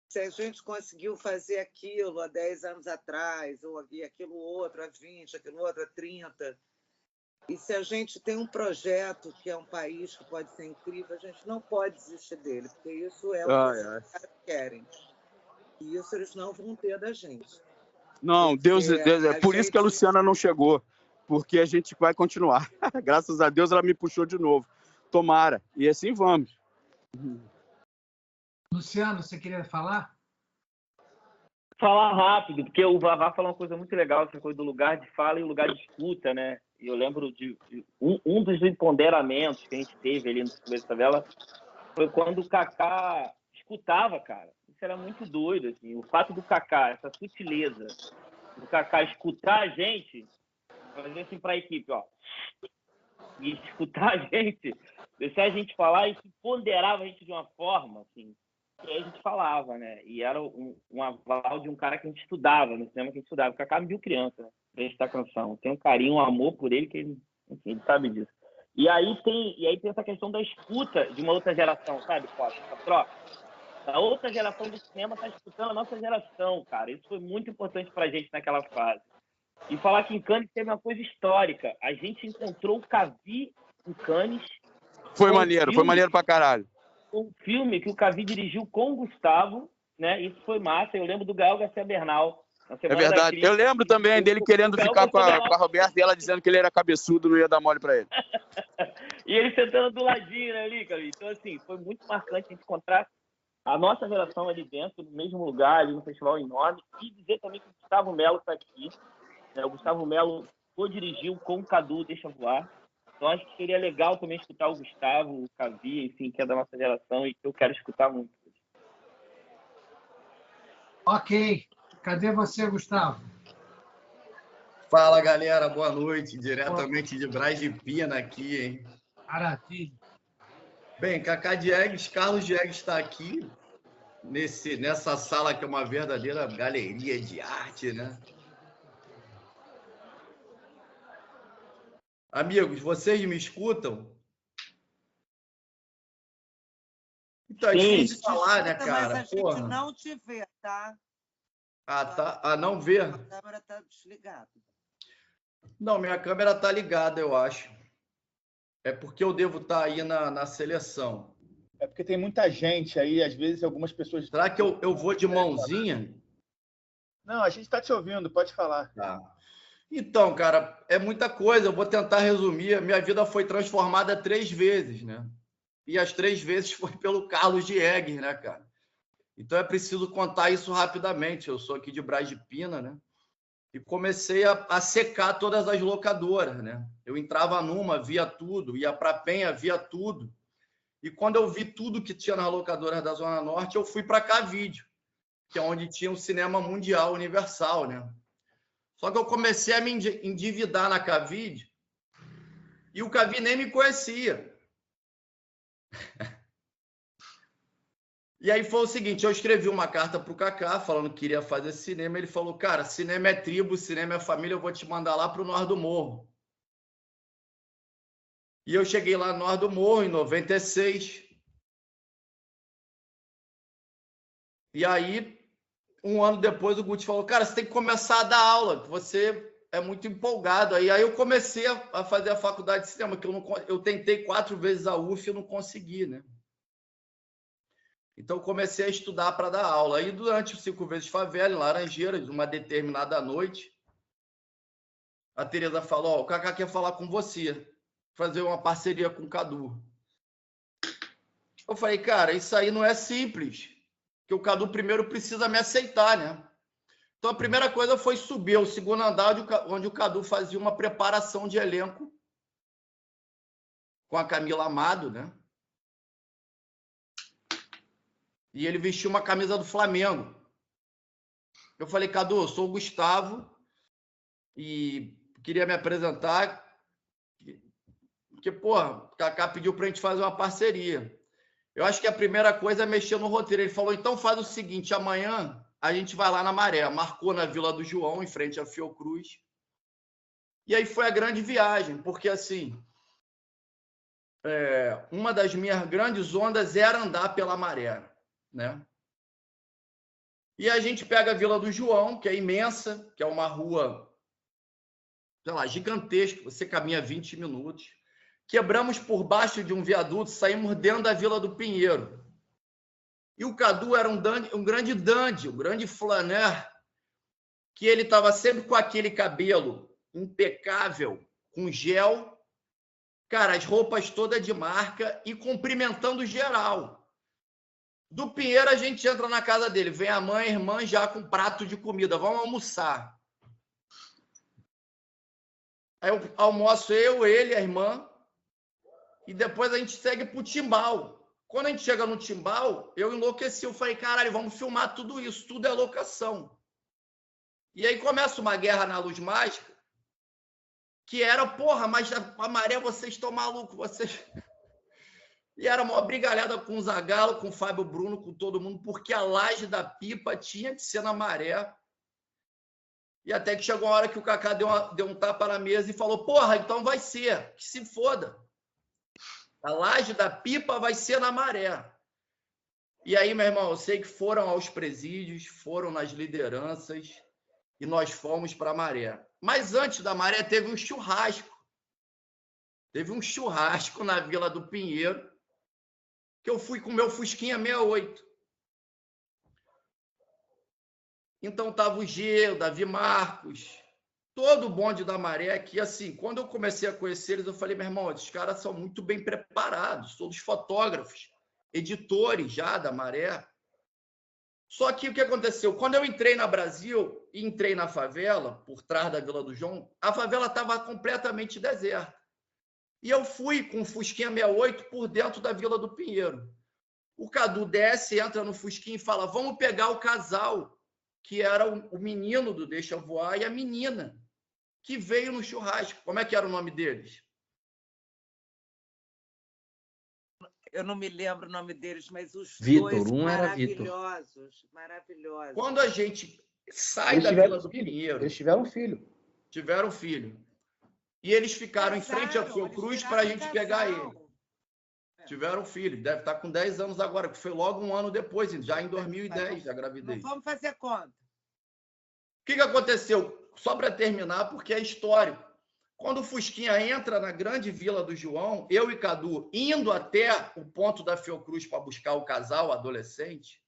Speaker 8: Se a gente conseguiu fazer aquilo há 10 anos atrás, ou aquilo outro há 20, aquilo outro há 30, e se a gente tem um projeto que é um país que pode ser incrível, a gente não pode desistir dele, porque isso é o que os caras querem. E isso eles não vão ter da gente.
Speaker 5: Não, Deus é por isso que a Luciana não chegou, porque a gente vai continuar. Graças a Deus ela me puxou de novo. Tomara. E assim vamos.
Speaker 14: Luciano, você queria falar?
Speaker 3: Falar rápido, porque o Vavá falou uma coisa muito legal, essa coisa do lugar de fala e o lugar de escuta, né? E eu lembro de um dos empoderamentos que a gente teve ali no começo da favela foi quando o Kaká escutava, cara. Isso era muito doido, assim. O fato do Kaká, essa sutileza do Kaká escutar a gente, fazer assim para a equipe, ó, e escutar a gente, deixar a gente falar, e ponderava a gente de uma forma, assim, que aí a gente falava, né? E era um aval de um cara que a gente estudava, no cinema que a gente estudava. O Kaká me viu criança, né? Pra gente estar canção. Tem um carinho, um amor por ele, que ele, enfim, ele sabe disso. E aí tem essa questão da escuta de uma outra geração, sabe, Costa? Essa troca. A outra geração do cinema está escutando a nossa geração, cara. Isso foi muito importante pra gente naquela fase. E falar que em Cannes teve uma coisa histórica. A gente encontrou o Cavi em Cannes.
Speaker 5: Foi maneiro pra caralho.
Speaker 3: Um filme que o Cavi dirigiu com o Gustavo, né? Isso foi massa. Eu lembro do Gael Garcia Bernal.
Speaker 5: É verdade. Eu lembro também dele querendo ficar com a Roberta e ela dizendo que ele era cabeçudo, não ia dar mole pra ele.
Speaker 3: E ele sentando do ladinho, né, ali, Cavi? Então, assim, foi muito marcante a gente encontrar a nossa geração ali dentro, no mesmo lugar, ali no festival enorme. E dizer também que o Gustavo Melo está aqui. Né? O Gustavo Melo co-dirigiu com o Cadu Deixa Voar. Então, acho que seria legal também escutar o Gustavo, o Cavi, enfim, que é da nossa geração e que eu quero escutar muito.
Speaker 14: Ok. Cadê você, Gustavo?
Speaker 7: Fala, galera. Boa noite. Diretamente de Braz de Pina aqui, hein?
Speaker 14: Maravilha.
Speaker 7: Bem, Cacá Diegues, Carlos Diegues está aqui, nessa sala que é uma verdadeira galeria de arte, né? Amigos, vocês me escutam? Então, é difícil de falar, né, cara?
Speaker 8: Mas a gente não te vê, tá?
Speaker 7: Ah, tá. Ah, não vê?
Speaker 8: A câmera tá desligada.
Speaker 7: Não, minha câmera tá ligada, eu acho. É porque eu devo estar aí na seleção.
Speaker 6: É porque tem muita gente aí, às vezes algumas pessoas...
Speaker 7: Será que eu vou de mãozinha?
Speaker 6: Não, a gente está te ouvindo, pode falar.
Speaker 7: Tá. Então, cara, é muita coisa. Eu vou tentar resumir. Minha vida foi transformada 3 vezes, né? E as 3 vezes foi pelo Carlos Diegues, né, cara? Então é preciso contar isso rapidamente. Eu sou aqui de Braz de Pina, né? E comecei a secar todas as locadoras, né? Eu entrava numa, via tudo, ia para a Penha, via tudo. E quando eu vi tudo que tinha nas locadoras da Zona Norte, eu fui para Cavídeo, que é onde tinha um cinema mundial, universal, né? Só que eu comecei a me endividar na Cavídeo e o Cavi nem me conhecia. E aí foi o seguinte, eu escrevi uma carta para o Kaká falando que queria fazer cinema. Ele falou, cara, cinema é tribo, cinema é família, eu vou te mandar lá para o Norte do Morro. E eu cheguei lá no Norte do Morro em 96. E aí, um ano depois, o Guti falou, cara, você tem que começar a dar aula, você é muito empolgado. Aí eu comecei a fazer a faculdade de cinema, que eu tentei 4 vezes a UF e eu não consegui, né? Então, comecei a estudar para dar aula. Aí, durante os 5 vezes favela, em Laranjeiras, uma determinada noite, a Tereza falou, o Kaká quer falar com você. fazer uma parceria com o Cadu. Eu falei, cara, isso aí não é simples, porque o Cadu primeiro precisa me aceitar, né? Então, a primeira coisa foi subir ao segundo andar, onde o Cadu fazia uma preparação de elenco com a Camila Amado, né? E ele vestiu uma camisa do Flamengo. Eu falei, Cadu, eu sou o Gustavo e queria me apresentar, porque, porra, o Kaká pediu pra gente fazer uma parceria. Eu acho que a primeira coisa é mexer no roteiro. Ele falou, então faz o seguinte, amanhã a gente vai lá na Maré. Marcou na Vila do João, em frente à Fiocruz. E aí foi a grande viagem, porque, assim, uma das minhas grandes ondas era andar pela Maré, né? E a gente pega a Vila do João, que é imensa, que é uma rua, sei lá, gigantesca, você caminha 20 minutos. Quebramos por baixo de um viaduto, saímos dentro da Vila do Pinheiro. E o Cadu era um grande dandy, um grande flaner, que ele estava sempre com aquele cabelo impecável, com gel, cara, as roupas todas de marca e cumprimentando geral. Do Pinheiro, a gente entra na casa dele, vem a mãe e a irmã já com prato de comida, vamos almoçar. Aí eu almoço eu, ele, a irmã, e depois a gente segue para o Timbal. Quando a gente chega no Timbal, eu enlouqueci. Eu falei, caralho, vamos filmar tudo isso. Tudo é locação. E aí começa uma guerra na Luz Mágica, que era, porra, mas a Maré, vocês estão malucos, vocês... E era uma brigalhada com o Zagallo, com o Fábio Bruno, com todo mundo, porque a laje da pipa tinha que ser na Maré. E até que chegou a hora que o Kaká deu um tapa na mesa e falou, porra, então vai ser, que se foda. A laje da pipa vai ser na Maré. E aí, meu irmão, eu sei que foram aos presídios, foram nas lideranças e nós fomos para a Maré. Mas antes da Maré teve um churrasco. Teve um churrasco na Vila do Pinheiro, que eu fui com o meu Fusquinha 68. Então tava o G, o Davi Marcos, todo o bonde da Maré, que assim, quando eu comecei a conhecer eles, eu falei, meu irmão, esses caras são muito bem preparados, todos fotógrafos, editores já da Maré. Só que o que aconteceu? Quando eu entrei na Brasil e entrei na favela, por trás da Vila do João, a favela estava completamente deserta. E eu fui com o Fusquinha 68 por dentro da Vila do Pinheiro. O Cadu desce, entra no Fusquinha e fala, vamos pegar o casal, que era o menino do Deixa Voar e a menina que veio no churrasco. Como é que era o nome deles?
Speaker 8: Eu não me lembro o nome deles, mas os
Speaker 9: Vitor,
Speaker 8: dois
Speaker 9: maravilhosos,
Speaker 8: maravilhosos.
Speaker 7: Quando a gente sai da Vila do Pinheiro...
Speaker 10: Eles tiveram filho.
Speaker 7: Tiveram filho. E eles ficaram em frente à Fiocruz para a gente pegar ele. Tiveram filho. Deve estar com 10 anos agora, que foi logo um ano depois, já em 2010, a gravidez.
Speaker 8: Não vamos fazer conta.
Speaker 7: O que aconteceu? Só para terminar, porque é histórico. Quando o Fusquinha entra na grande Vila do João, eu e Cadu indo até o ponto da Fiocruz para buscar o casal adolescente,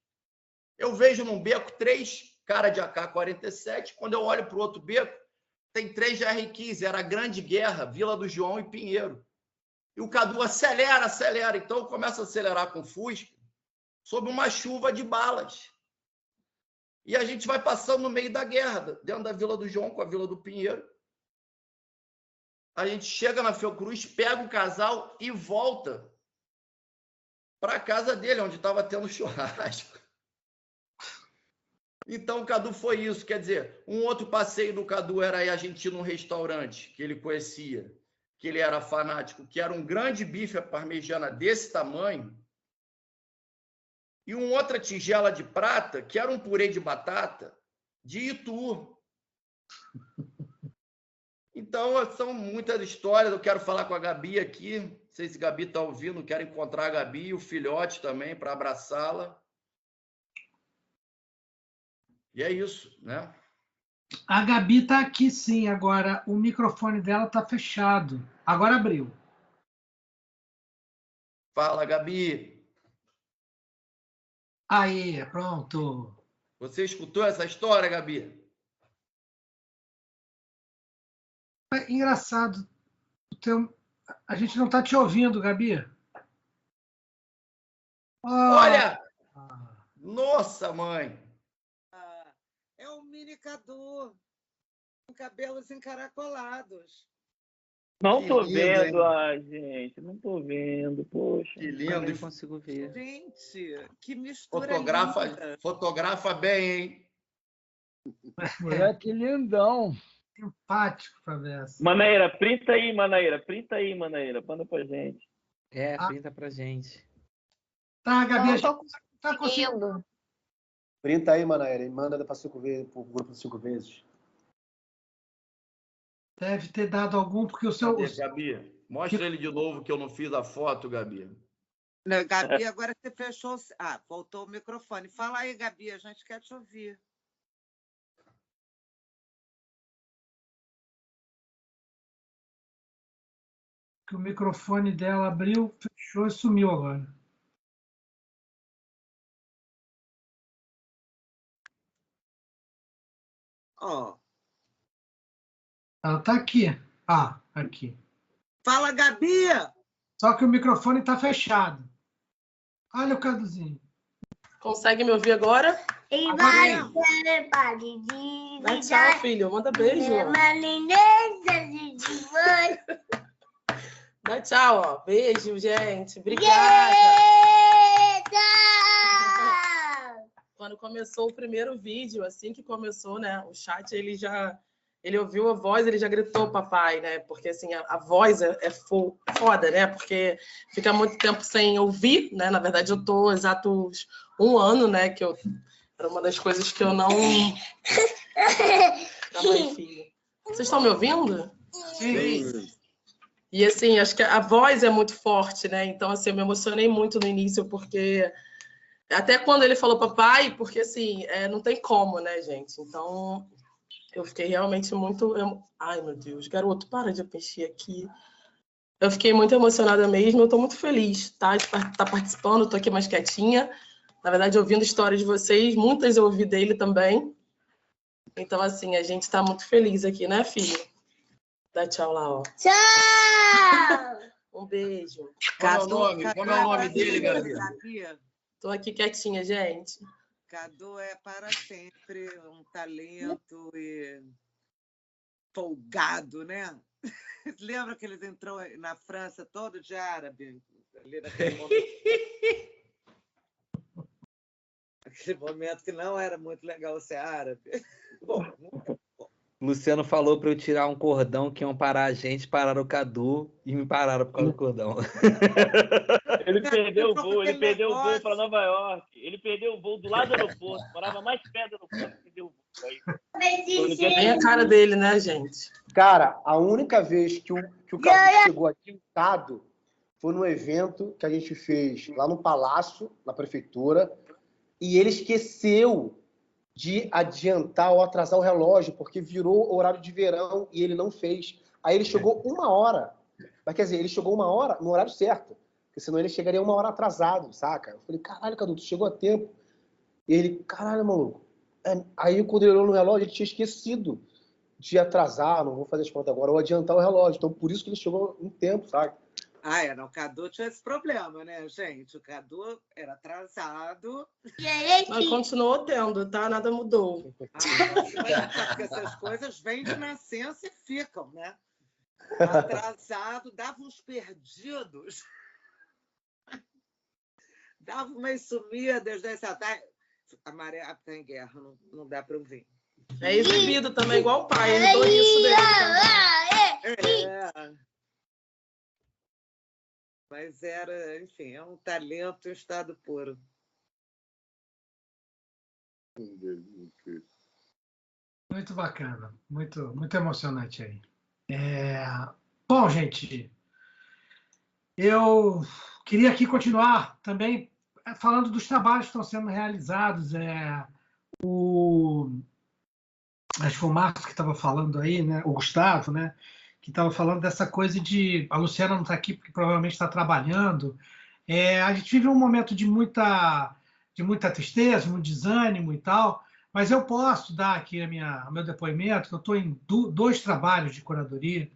Speaker 7: eu vejo num beco 3 caras de AK-47. Quando eu olho para o outro beco, tem 3 de R15. Era a Grande Guerra, Vila do João e Pinheiro. E o Cadu acelera, acelera. Então eu começo a acelerar com o Fusca sob uma chuva de balas. E a gente vai passando no meio da guerra, dentro da Vila do João com a Vila do Pinheiro. A gente chega na Fiocruz, pega o casal e volta para a casa dele, onde estava tendo churrasco. Então, o Cadu foi isso. Quer dizer, um outro passeio do Cadu era a gente ir num restaurante que ele conhecia, que ele era fanático, que era um grande bife à parmegiana desse tamanho, e uma outra tigela de prata, que era um purê de batata de Itu. Então, são muitas histórias. Eu quero falar com a Gabi aqui. Não sei se a Gabi está ouvindo. Quero encontrar a Gabi e o filhote também para abraçá-la. E é isso, né?
Speaker 14: A Gabi está aqui, sim. Agora, o microfone dela está fechado. Agora abriu.
Speaker 7: Fala, Gabi.
Speaker 14: Aí, pronto.
Speaker 7: Você escutou essa história, Gabi?
Speaker 14: É engraçado. A gente não está te ouvindo, Gabi.
Speaker 7: Olha! Nossa, mãe!
Speaker 8: É um mini Cadu, com cabelos encaracolados.
Speaker 3: Não tô
Speaker 7: lindo,
Speaker 3: vendo,
Speaker 7: hein?
Speaker 3: gente. Não tô vendo, poxa.
Speaker 7: Que lindo.
Speaker 9: Não consigo ver.
Speaker 8: Gente, que mistura linda.
Speaker 7: Fotografa bem, hein?
Speaker 11: Moleque lindão.
Speaker 14: Simpático, Travessa.
Speaker 3: Manaíra, printa aí, Manaíra. Manda pra gente.
Speaker 9: Printa pra gente.
Speaker 14: Tá, Gabi,
Speaker 19: Não tô
Speaker 14: tá conseguindo.
Speaker 19: conseguindo.
Speaker 10: Printa aí, Manaíra, e manda para 5 vezes, pro grupo de 5 vezes.
Speaker 14: Deve ter dado algum, porque o seu.
Speaker 7: Cadê, Gabi? Mostra ele de novo que eu não fiz a foto, Gabi.
Speaker 8: Não, Gabi, agora você fechou. Voltou o microfone. Fala aí, Gabi, a gente quer te ouvir.
Speaker 14: Que o microfone dela abriu, fechou e sumiu agora. Ela tá aqui. Aqui.
Speaker 8: Fala, Gabi!
Speaker 14: Só que o microfone tá fechado. Olha o Caduzinho.
Speaker 20: Consegue me ouvir agora? Dá tchau, filho. Manda beijo. Dá tchau, ó. Beijo, gente. Obrigada. Quando começou o primeiro vídeo, assim que começou, né? O chat, ele ouviu a voz, ele já gritou papai, né? Porque assim, a voz é foda, né? Porque fica muito tempo sem ouvir, né? Na verdade, eu tô exatos 1 ano, né? Que era uma das coisas que eu não... Calma aí, filho. Vocês estão me ouvindo?
Speaker 7: Sim.
Speaker 20: E assim, acho que a voz é muito forte, né? Então, assim, eu me emocionei muito no início, porque... Até quando ele falou papai, porque assim, não tem como, né, gente? Então... Eu fiquei realmente muito... Ai, meu Deus, garoto, para de mexer aqui. Eu fiquei muito emocionada mesmo, eu estou muito feliz, tá? De estar participando, estou aqui mais quietinha. Na verdade, ouvindo histórias de vocês, muitas eu ouvi dele também. Então, assim, a gente está muito feliz aqui, né, filho? Dá tchau lá, ó.
Speaker 19: Tchau!
Speaker 20: Um beijo.
Speaker 7: Como é o nome dele, Gabi?
Speaker 20: Estou aqui quietinha, gente.
Speaker 8: Cadu é para sempre um talento e folgado, né? Lembra que eles entrou na França todo de árabe? Ali naquele momento. Aquele momento que não era muito legal ser árabe. Bom,
Speaker 9: Luciano falou para eu tirar um cordão que iam parar a gente, pararam o Cadu e me pararam por causa do cordão.
Speaker 3: Ele perdeu o voo para Nova York. Ele perdeu o voo do lado do aeroporto. Morava mais perto do aeroporto. Perdeu o voo.
Speaker 20: Bem a cara dele, né, gente?
Speaker 10: Cara, a única vez que o Cadu chegou adiantado foi no evento que a gente fez lá no Palácio, na prefeitura, e ele esqueceu de adiantar ou atrasar o relógio, porque virou horário de verão e ele não fez. Aí ele chegou 1 hora. Mas quer dizer, ele chegou 1 hora no horário certo. Porque senão ele chegaria 1 hora atrasado, saca? Eu falei, caralho, Cadu, tu chegou a tempo. E ele, caralho, maluco. Aí quando ele olhou no relógio, ele tinha esquecido de atrasar, não vou fazer as contas agora, ou adiantar o relógio. Então por isso que ele chegou em tempo, saca?
Speaker 8: Não, o Cadu tinha esse problema, né, gente? O Cadu era atrasado.
Speaker 20: Mas continuou tendo, tá? Nada mudou.
Speaker 8: Porque essas coisas vêm de nascença e ficam, né? Atrasado, dava uns perdidos. Dava umas sumidas dessa tarde. A maré está em guerra, não dá para ouvir.
Speaker 20: É exibido também, igual o pai. Herdou isso dele.
Speaker 8: Mas era, enfim, é um talento em estado puro.
Speaker 14: Muito bacana, muito emocionante aí. Bom, gente, eu queria aqui continuar também falando dos trabalhos que estão sendo realizados. Acho que foi o Marcos que estava falando aí, né? O Gustavo, né? Que estava falando dessa coisa de... A Luciana não está aqui porque provavelmente está trabalhando. A gente vive um momento de muita tristeza, muito desânimo e tal, mas eu posso dar aqui o meu depoimento, que eu estou em 2 trabalhos de curadoria,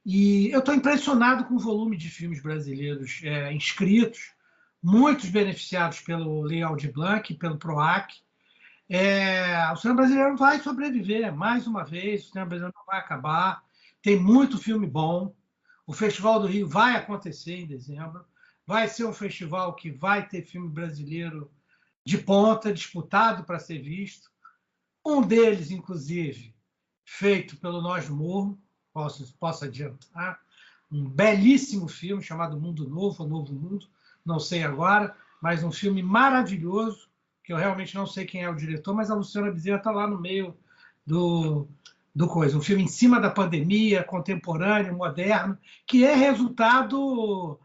Speaker 14: E eu estou impressionado com o volume de filmes brasileiros inscritos, muitos beneficiados pelo Lei Aldir Blanc, pelo PROAC. O cinema brasileiro vai sobreviver, mais uma vez, o cinema brasileiro não vai acabar. Tem muito filme bom. O Festival do Rio vai acontecer em dezembro. Vai ser um festival que vai ter filme brasileiro de ponta, disputado para ser visto. Um deles, inclusive, feito pelo Nós do Morro, posso adiantar, um belíssimo filme chamado Mundo Novo, ou Novo Mundo, não sei agora, mas um filme maravilhoso, que eu realmente não sei quem é o diretor, mas a Luciana Bezerra está lá no meio do coisa. Um filme em cima da pandemia, contemporâneo, moderno, que é resultado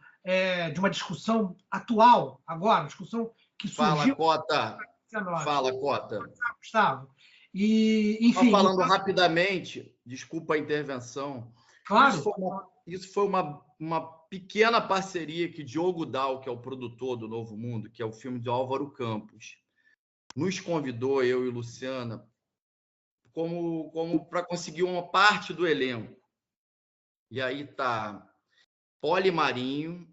Speaker 14: de uma discussão atual, agora, uma discussão que surgiu...
Speaker 7: Fala, Cota.
Speaker 14: Gustavo. E, enfim...
Speaker 7: Só falando rapidamente, desculpa a intervenção.
Speaker 14: Claro.
Speaker 7: Isso foi uma pequena parceria que Diogo Dal, que é o produtor do Novo Mundo, que é o filme de Álvaro Campos, nos convidou, eu e Luciana, como para conseguir uma parte do elenco. E aí tá Poli Marinho,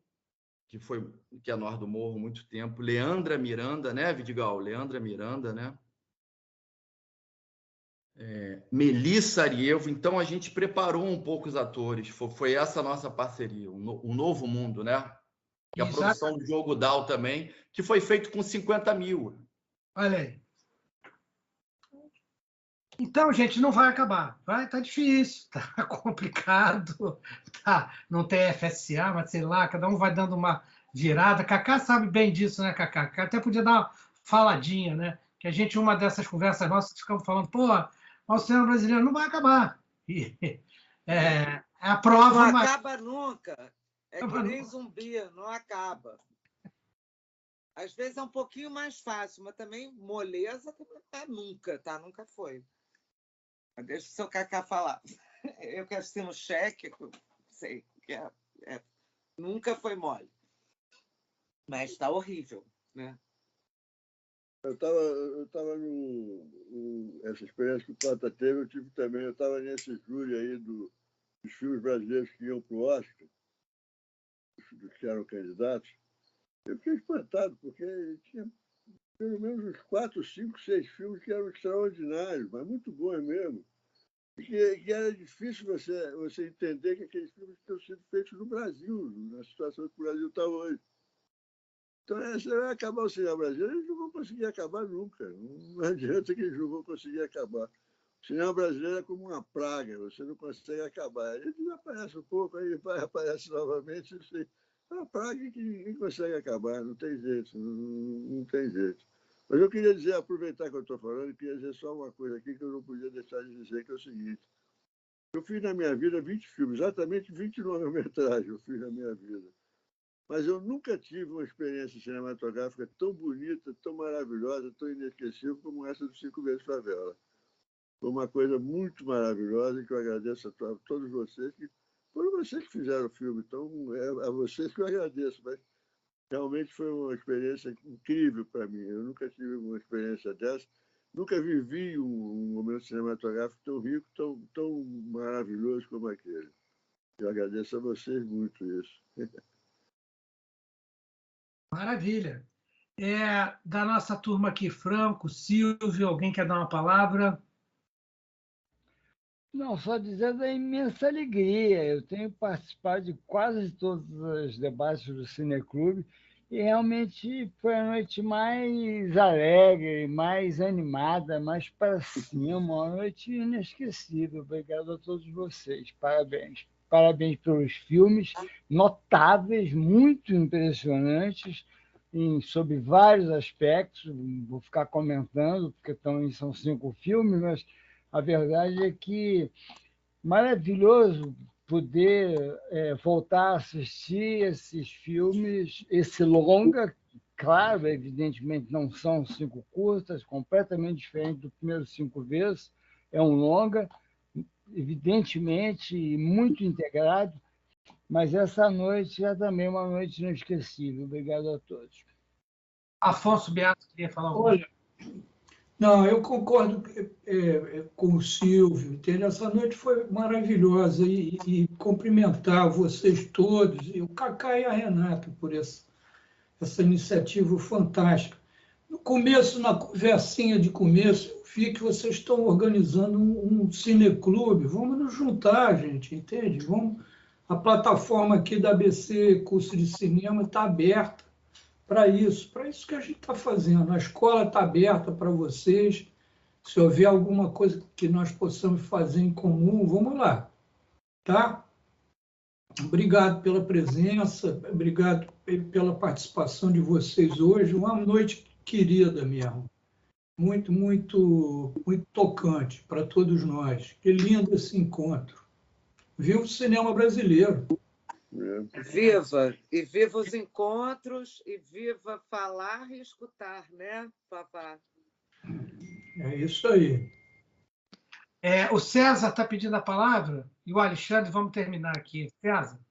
Speaker 7: que é Nós do Morro há muito tempo, Leandra Miranda, né, Vidigal? Leandra Miranda, né? Melissa Arievo. Então, a gente preparou um pouco os atores. Foi essa a nossa parceria, o Novo Mundo, né? E a produção do Diogo Dal também, que foi feito com 50 mil.
Speaker 14: Olha aí. Então, gente, não vai acabar. Tá difícil, tá complicado. Não tem FSA, mas sei lá, cada um vai dando uma virada. Cacá sabe bem disso, né, Cacá? Até podia dar uma faladinha, né? Que a gente, uma dessas conversas nossas, ficamos falando, pô, o cinema brasileiro não vai acabar. A prova...
Speaker 8: Não acaba nunca. É que nem zumbi, não acaba. Às vezes é um pouquinho mais fácil, mas também moleza nunca, tá? Nunca foi. Mas deixa o seu Cacá falar. Eu que assino cheque, sei que nunca foi mole. Mas está horrível, né?
Speaker 18: Eu tava essa experiência que o Cota teve, eu tive também. Eu estava nesse júri aí dos filmes brasileiros que iam para o Oscar, que eram candidatos. Eu fiquei espantado, porque tinha pelo menos uns 4, 5, 6 filmes que eram extraordinários, mas muito bons mesmo. E que era difícil você entender que aqueles filmes tinham sido feitos no Brasil, na situação que o Brasil está hoje. Então, se vai acabar o cinema brasileiro, eles não vão conseguir acabar nunca. Não adianta que eles não vão conseguir acabar. O cinema brasileiro é como uma praga, você não consegue acabar. Ele desaparece um pouco, aí aparece novamente. É uma praga que ninguém consegue acabar, não tem jeito, não tem jeito. Mas eu queria dizer, aproveitar que eu estou falando, eu queria dizer só uma coisa aqui que eu não podia deixar de dizer, que é o seguinte. Eu fiz na minha vida 20 filmes, exatamente 20 longa-metragens eu fiz na minha vida. Mas eu nunca tive uma experiência cinematográfica tão bonita, tão maravilhosa, tão inesquecível como essa do 5 Vezes Favela. Foi uma coisa muito maravilhosa e que eu agradeço a todos vocês, que foram vocês que fizeram o filme, então é a vocês que eu agradeço, mas realmente foi uma experiência incrível para mim. Eu nunca tive uma experiência dessa, nunca vivi um momento cinematográfico tão rico, tão maravilhoso como aquele. Eu agradeço a vocês muito isso.
Speaker 14: Maravilha. Da nossa turma aqui, Franco, Silvio, alguém quer dar uma palavra?
Speaker 11: Não, só dizer da imensa alegria. Eu tenho participado de quase todos os debates do Cineclube e realmente foi a noite mais alegre, mais animada, mais para cima, uma noite inesquecível. Obrigado a todos vocês. Parabéns. Parabéns pelos filmes notáveis, muito impressionantes, sobre vários aspectos. Vou ficar comentando, porque também são 5 filmes, mas a verdade é que maravilhoso poder voltar a assistir esses filmes, esse longa. Claro, evidentemente, não são 5 curtas, completamente diferente do primeiro 5 vezes. É um longa, evidentemente, muito integrado, mas essa noite é também uma noite inesquecível. Obrigado a todos.
Speaker 14: Afonso Beato queria falar alguma coisa.
Speaker 1: Não, eu concordo com o Silvio, entende? Essa noite foi maravilhosa e cumprimentar vocês todos, e o Cacá e a Renata, por essa iniciativa fantástica. No começo, na conversinha de começo, eu vi que vocês estão organizando um cineclube. Vamos nos juntar, gente, entende? A plataforma aqui da ABC Curso de Cinema está aberta para isso que a gente está fazendo. A escola está aberta para vocês. Se houver alguma coisa que nós possamos fazer em comum, vamos lá, tá? Obrigado pela presença, obrigado pela participação de vocês hoje. Uma noite querida mesmo. Muito, muito, muito tocante para todos nós. Que lindo esse encontro. Viva o cinema brasileiro.
Speaker 8: Viva! E viva os encontros, e viva falar e escutar, né, Vavá?
Speaker 1: É isso aí.
Speaker 14: O César está pedindo a palavra e o Alexandre, vamos terminar aqui. César?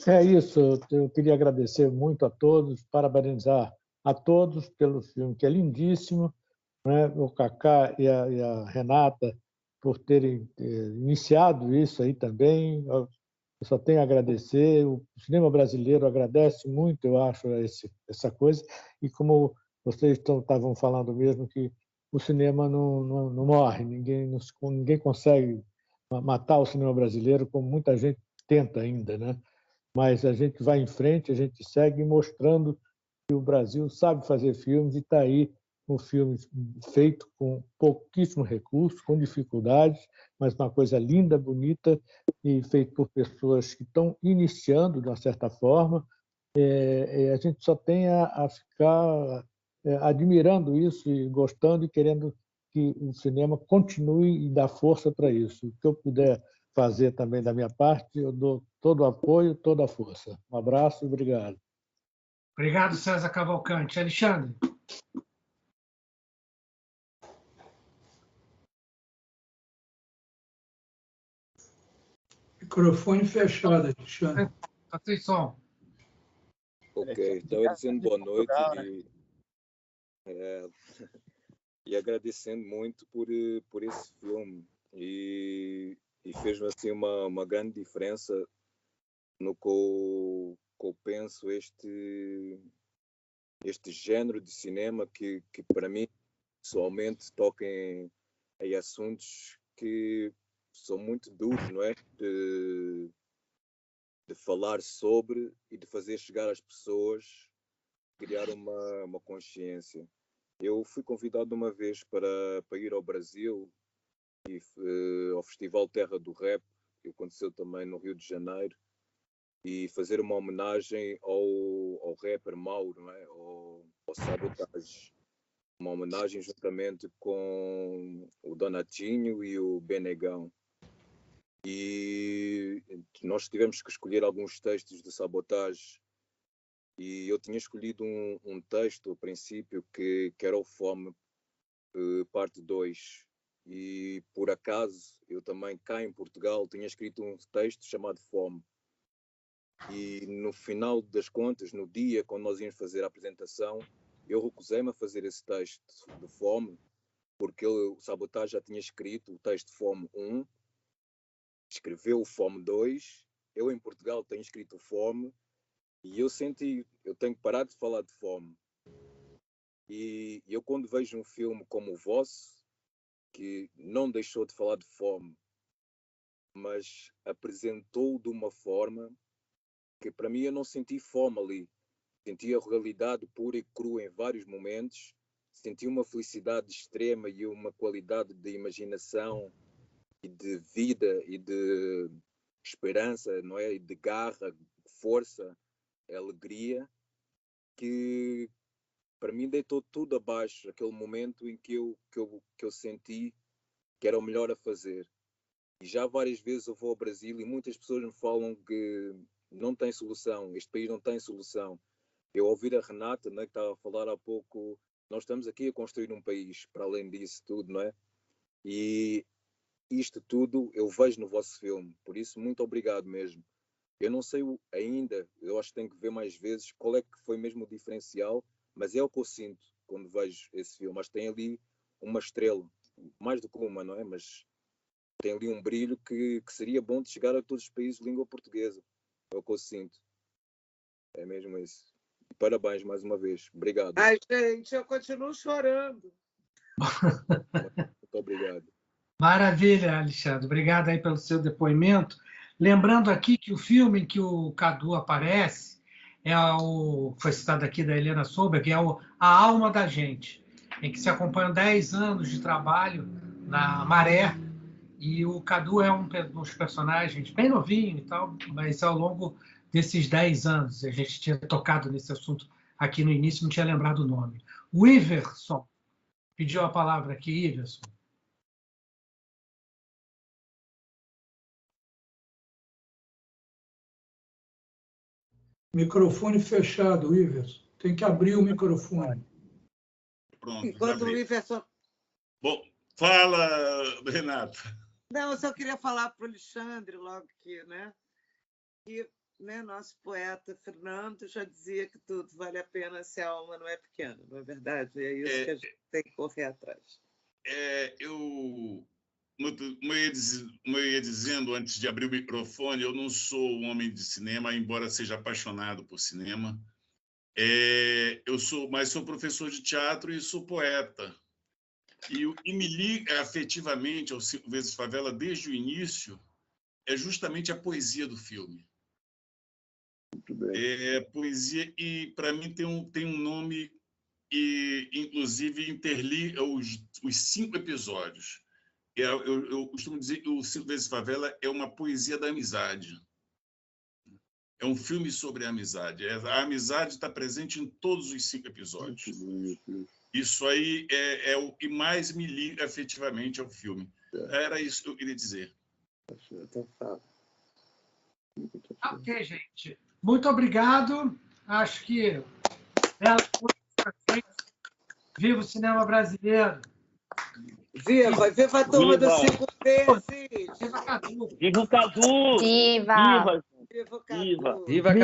Speaker 13: É isso, eu queria agradecer muito a todos, parabenizar a todos pelo filme, que é lindíssimo, né? O Cacá e a Renata por terem iniciado isso aí também. Eu só tenho a agradecer. O cinema brasileiro agradece muito, eu acho, essa coisa. E como vocês estavam falando mesmo, que o cinema não morre, ninguém consegue matar o cinema brasileiro, como muita gente tenta ainda, né? Mas a gente vai em frente, a gente segue mostrando que o Brasil sabe fazer filmes e está aí um filme feito com pouquíssimo recurso, com dificuldades, mas uma coisa linda, bonita e feito por pessoas que estão iniciando, de uma certa forma. A gente só tem a ficar admirando isso e gostando e querendo que o cinema continue e dar força para isso. O que eu puder fazer também da minha parte, eu dou todo o apoio, toda a força. Um abraço e obrigado.
Speaker 14: Obrigado, César Cavalcante. Alexandre?
Speaker 1: Microfone fechado, Alexandre.
Speaker 14: Está sem som.
Speaker 21: Ok, estava dizendo boa noite e agradecendo muito por esse filme e fez-me assim uma grande diferença no que eu penso este género de cinema que para mim pessoalmente toca em assuntos que são muito duros, não é? De falar sobre e de fazer chegar às pessoas, criar uma consciência. Eu fui convidado uma vez para ir ao Brasil e ao Festival Terra do Rap, que aconteceu também no Rio de Janeiro, e fazer uma homenagem ao rapper Mauro, não é? ao Sabotage. Uma homenagem juntamente com o Donatinho e o Benegão. E nós tivemos que escolher alguns textos de Sabotage. E eu tinha escolhido um texto, a princípio, que era o Fome, parte 2. E, por acaso, eu também, cá em Portugal, tinha escrito um texto chamado Fome. E, no final das contas, no dia, quando nós íamos fazer a apresentação, eu recusei-me a fazer esse texto de Fome, porque o Sabotage já tinha escrito o texto Fome 1, escreveu o Fome 2, eu em Portugal tenho escrito Fome, e eu tenho que parar de falar de fome. E eu quando vejo um filme como o vosso, que não deixou de falar de fome, mas apresentou de uma forma que para mim eu não senti fome ali. Senti a realidade pura e crua em vários momentos, senti uma felicidade extrema e uma qualidade de imaginação e de vida e de esperança, não é? E de garra, força, alegria, que para mim deitou tudo abaixo, aquele momento em que eu senti que era o melhor a fazer. E já várias vezes eu vou ao Brasil e muitas pessoas me falam que não tem solução, este país não tem solução. Eu ouvi a Renata, né, que estava a falar há pouco, nós estamos aqui a construir um país, para além disso tudo, não é? E isto tudo eu vejo no vosso filme, por isso muito obrigado mesmo. Eu não sei ainda, eu acho que tenho que ver mais vezes qual é que foi mesmo o diferencial, mas é o que eu sinto. quando vejo esse filme. Mas tem ali uma estrela, mais do que uma, não é? Mas tem ali um brilho que seria bom de chegar a todos os países de língua portuguesa. É o que eu sinto. É mesmo isso. E parabéns mais uma vez. Obrigado.
Speaker 8: Ai, gente, eu continuo chorando.
Speaker 21: Muito obrigado.
Speaker 14: Maravilha, Alexandre. Obrigado aí pelo seu depoimento. Lembrando aqui que o filme em que o Cadu aparece foi citado aqui da Helena Sober, que é A Alma da Gente, em que se acompanham 10 anos de trabalho na Maré, e o Cadu é um dos personagens bem novinho e tal, mas ao longo desses 10 anos, a gente tinha tocado nesse assunto aqui no início, não tinha lembrado o nome. O Iverson pediu a palavra aqui, Iverson.
Speaker 1: Microfone fechado, Iverson. Tem que abrir o microfone.
Speaker 12: Pronto.
Speaker 8: Enquanto o Iverson...
Speaker 12: Bom, fala, Renata.
Speaker 8: Não, eu só queria falar para o Alexandre logo que, né? Que, né, nosso poeta Fernando já dizia que tudo vale a pena se a alma não é pequena, não é verdade? E é isso que a gente tem que correr atrás.
Speaker 12: Como eu ia dizendo antes de abrir o microfone, eu não sou um homem de cinema, embora seja apaixonado por cinema. Mas sou professor de teatro e sou poeta. E me liga afetivamente ao 5 Vezes Favela desde o início é justamente a poesia do filme.
Speaker 18: Muito bem.
Speaker 12: Poesia, e para mim tem um nome, e inclusive interliga os 5 episódios. Eu costumo dizer que o 5 Vezes Favela é uma poesia da amizade. É um filme sobre a amizade. A amizade está presente em todos os 5 episódios. Isso aí é o que mais me liga afetivamente ao filme. Era isso que eu queria dizer.
Speaker 14: Ok, gente. Muito obrigado. Acho que viva o cinema brasileiro.
Speaker 8: Viva a turma dos 5 vezes.
Speaker 14: Viva Cadu.
Speaker 3: Viva o Cadu.
Speaker 22: Viva.
Speaker 3: Viva
Speaker 22: Cadu.
Speaker 12: Viva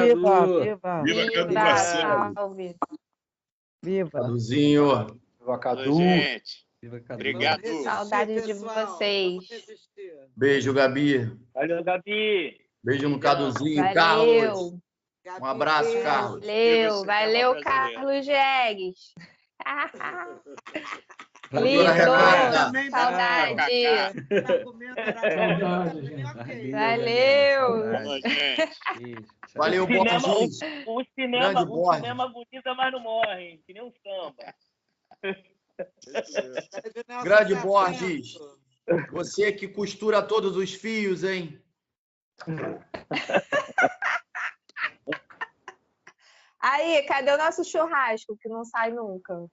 Speaker 12: Cadu Marcelo.
Speaker 22: Salve.
Speaker 7: Viva. Caduzinho.
Speaker 10: Viva Cadu.
Speaker 12: Viva Cadu. Obrigado.
Speaker 22: Saudade de vocês.
Speaker 7: Beijo, Gabi.
Speaker 3: Valeu, Gabi.
Speaker 7: Beijo no Caduzinho.
Speaker 22: Valeu.
Speaker 7: Carlos. Um abraço, Carlos.
Speaker 22: Valeu, Carlos Jegues.
Speaker 7: Lindo.
Speaker 22: Saudade. Valeu.
Speaker 7: Valeu, Borges.
Speaker 3: O cinema bonita, mas não morre, hein? Que nem um samba.
Speaker 7: Grande Borges. Você que costura todos os fios, hein?
Speaker 22: Aí, cadê o nosso churrasco que não sai nunca?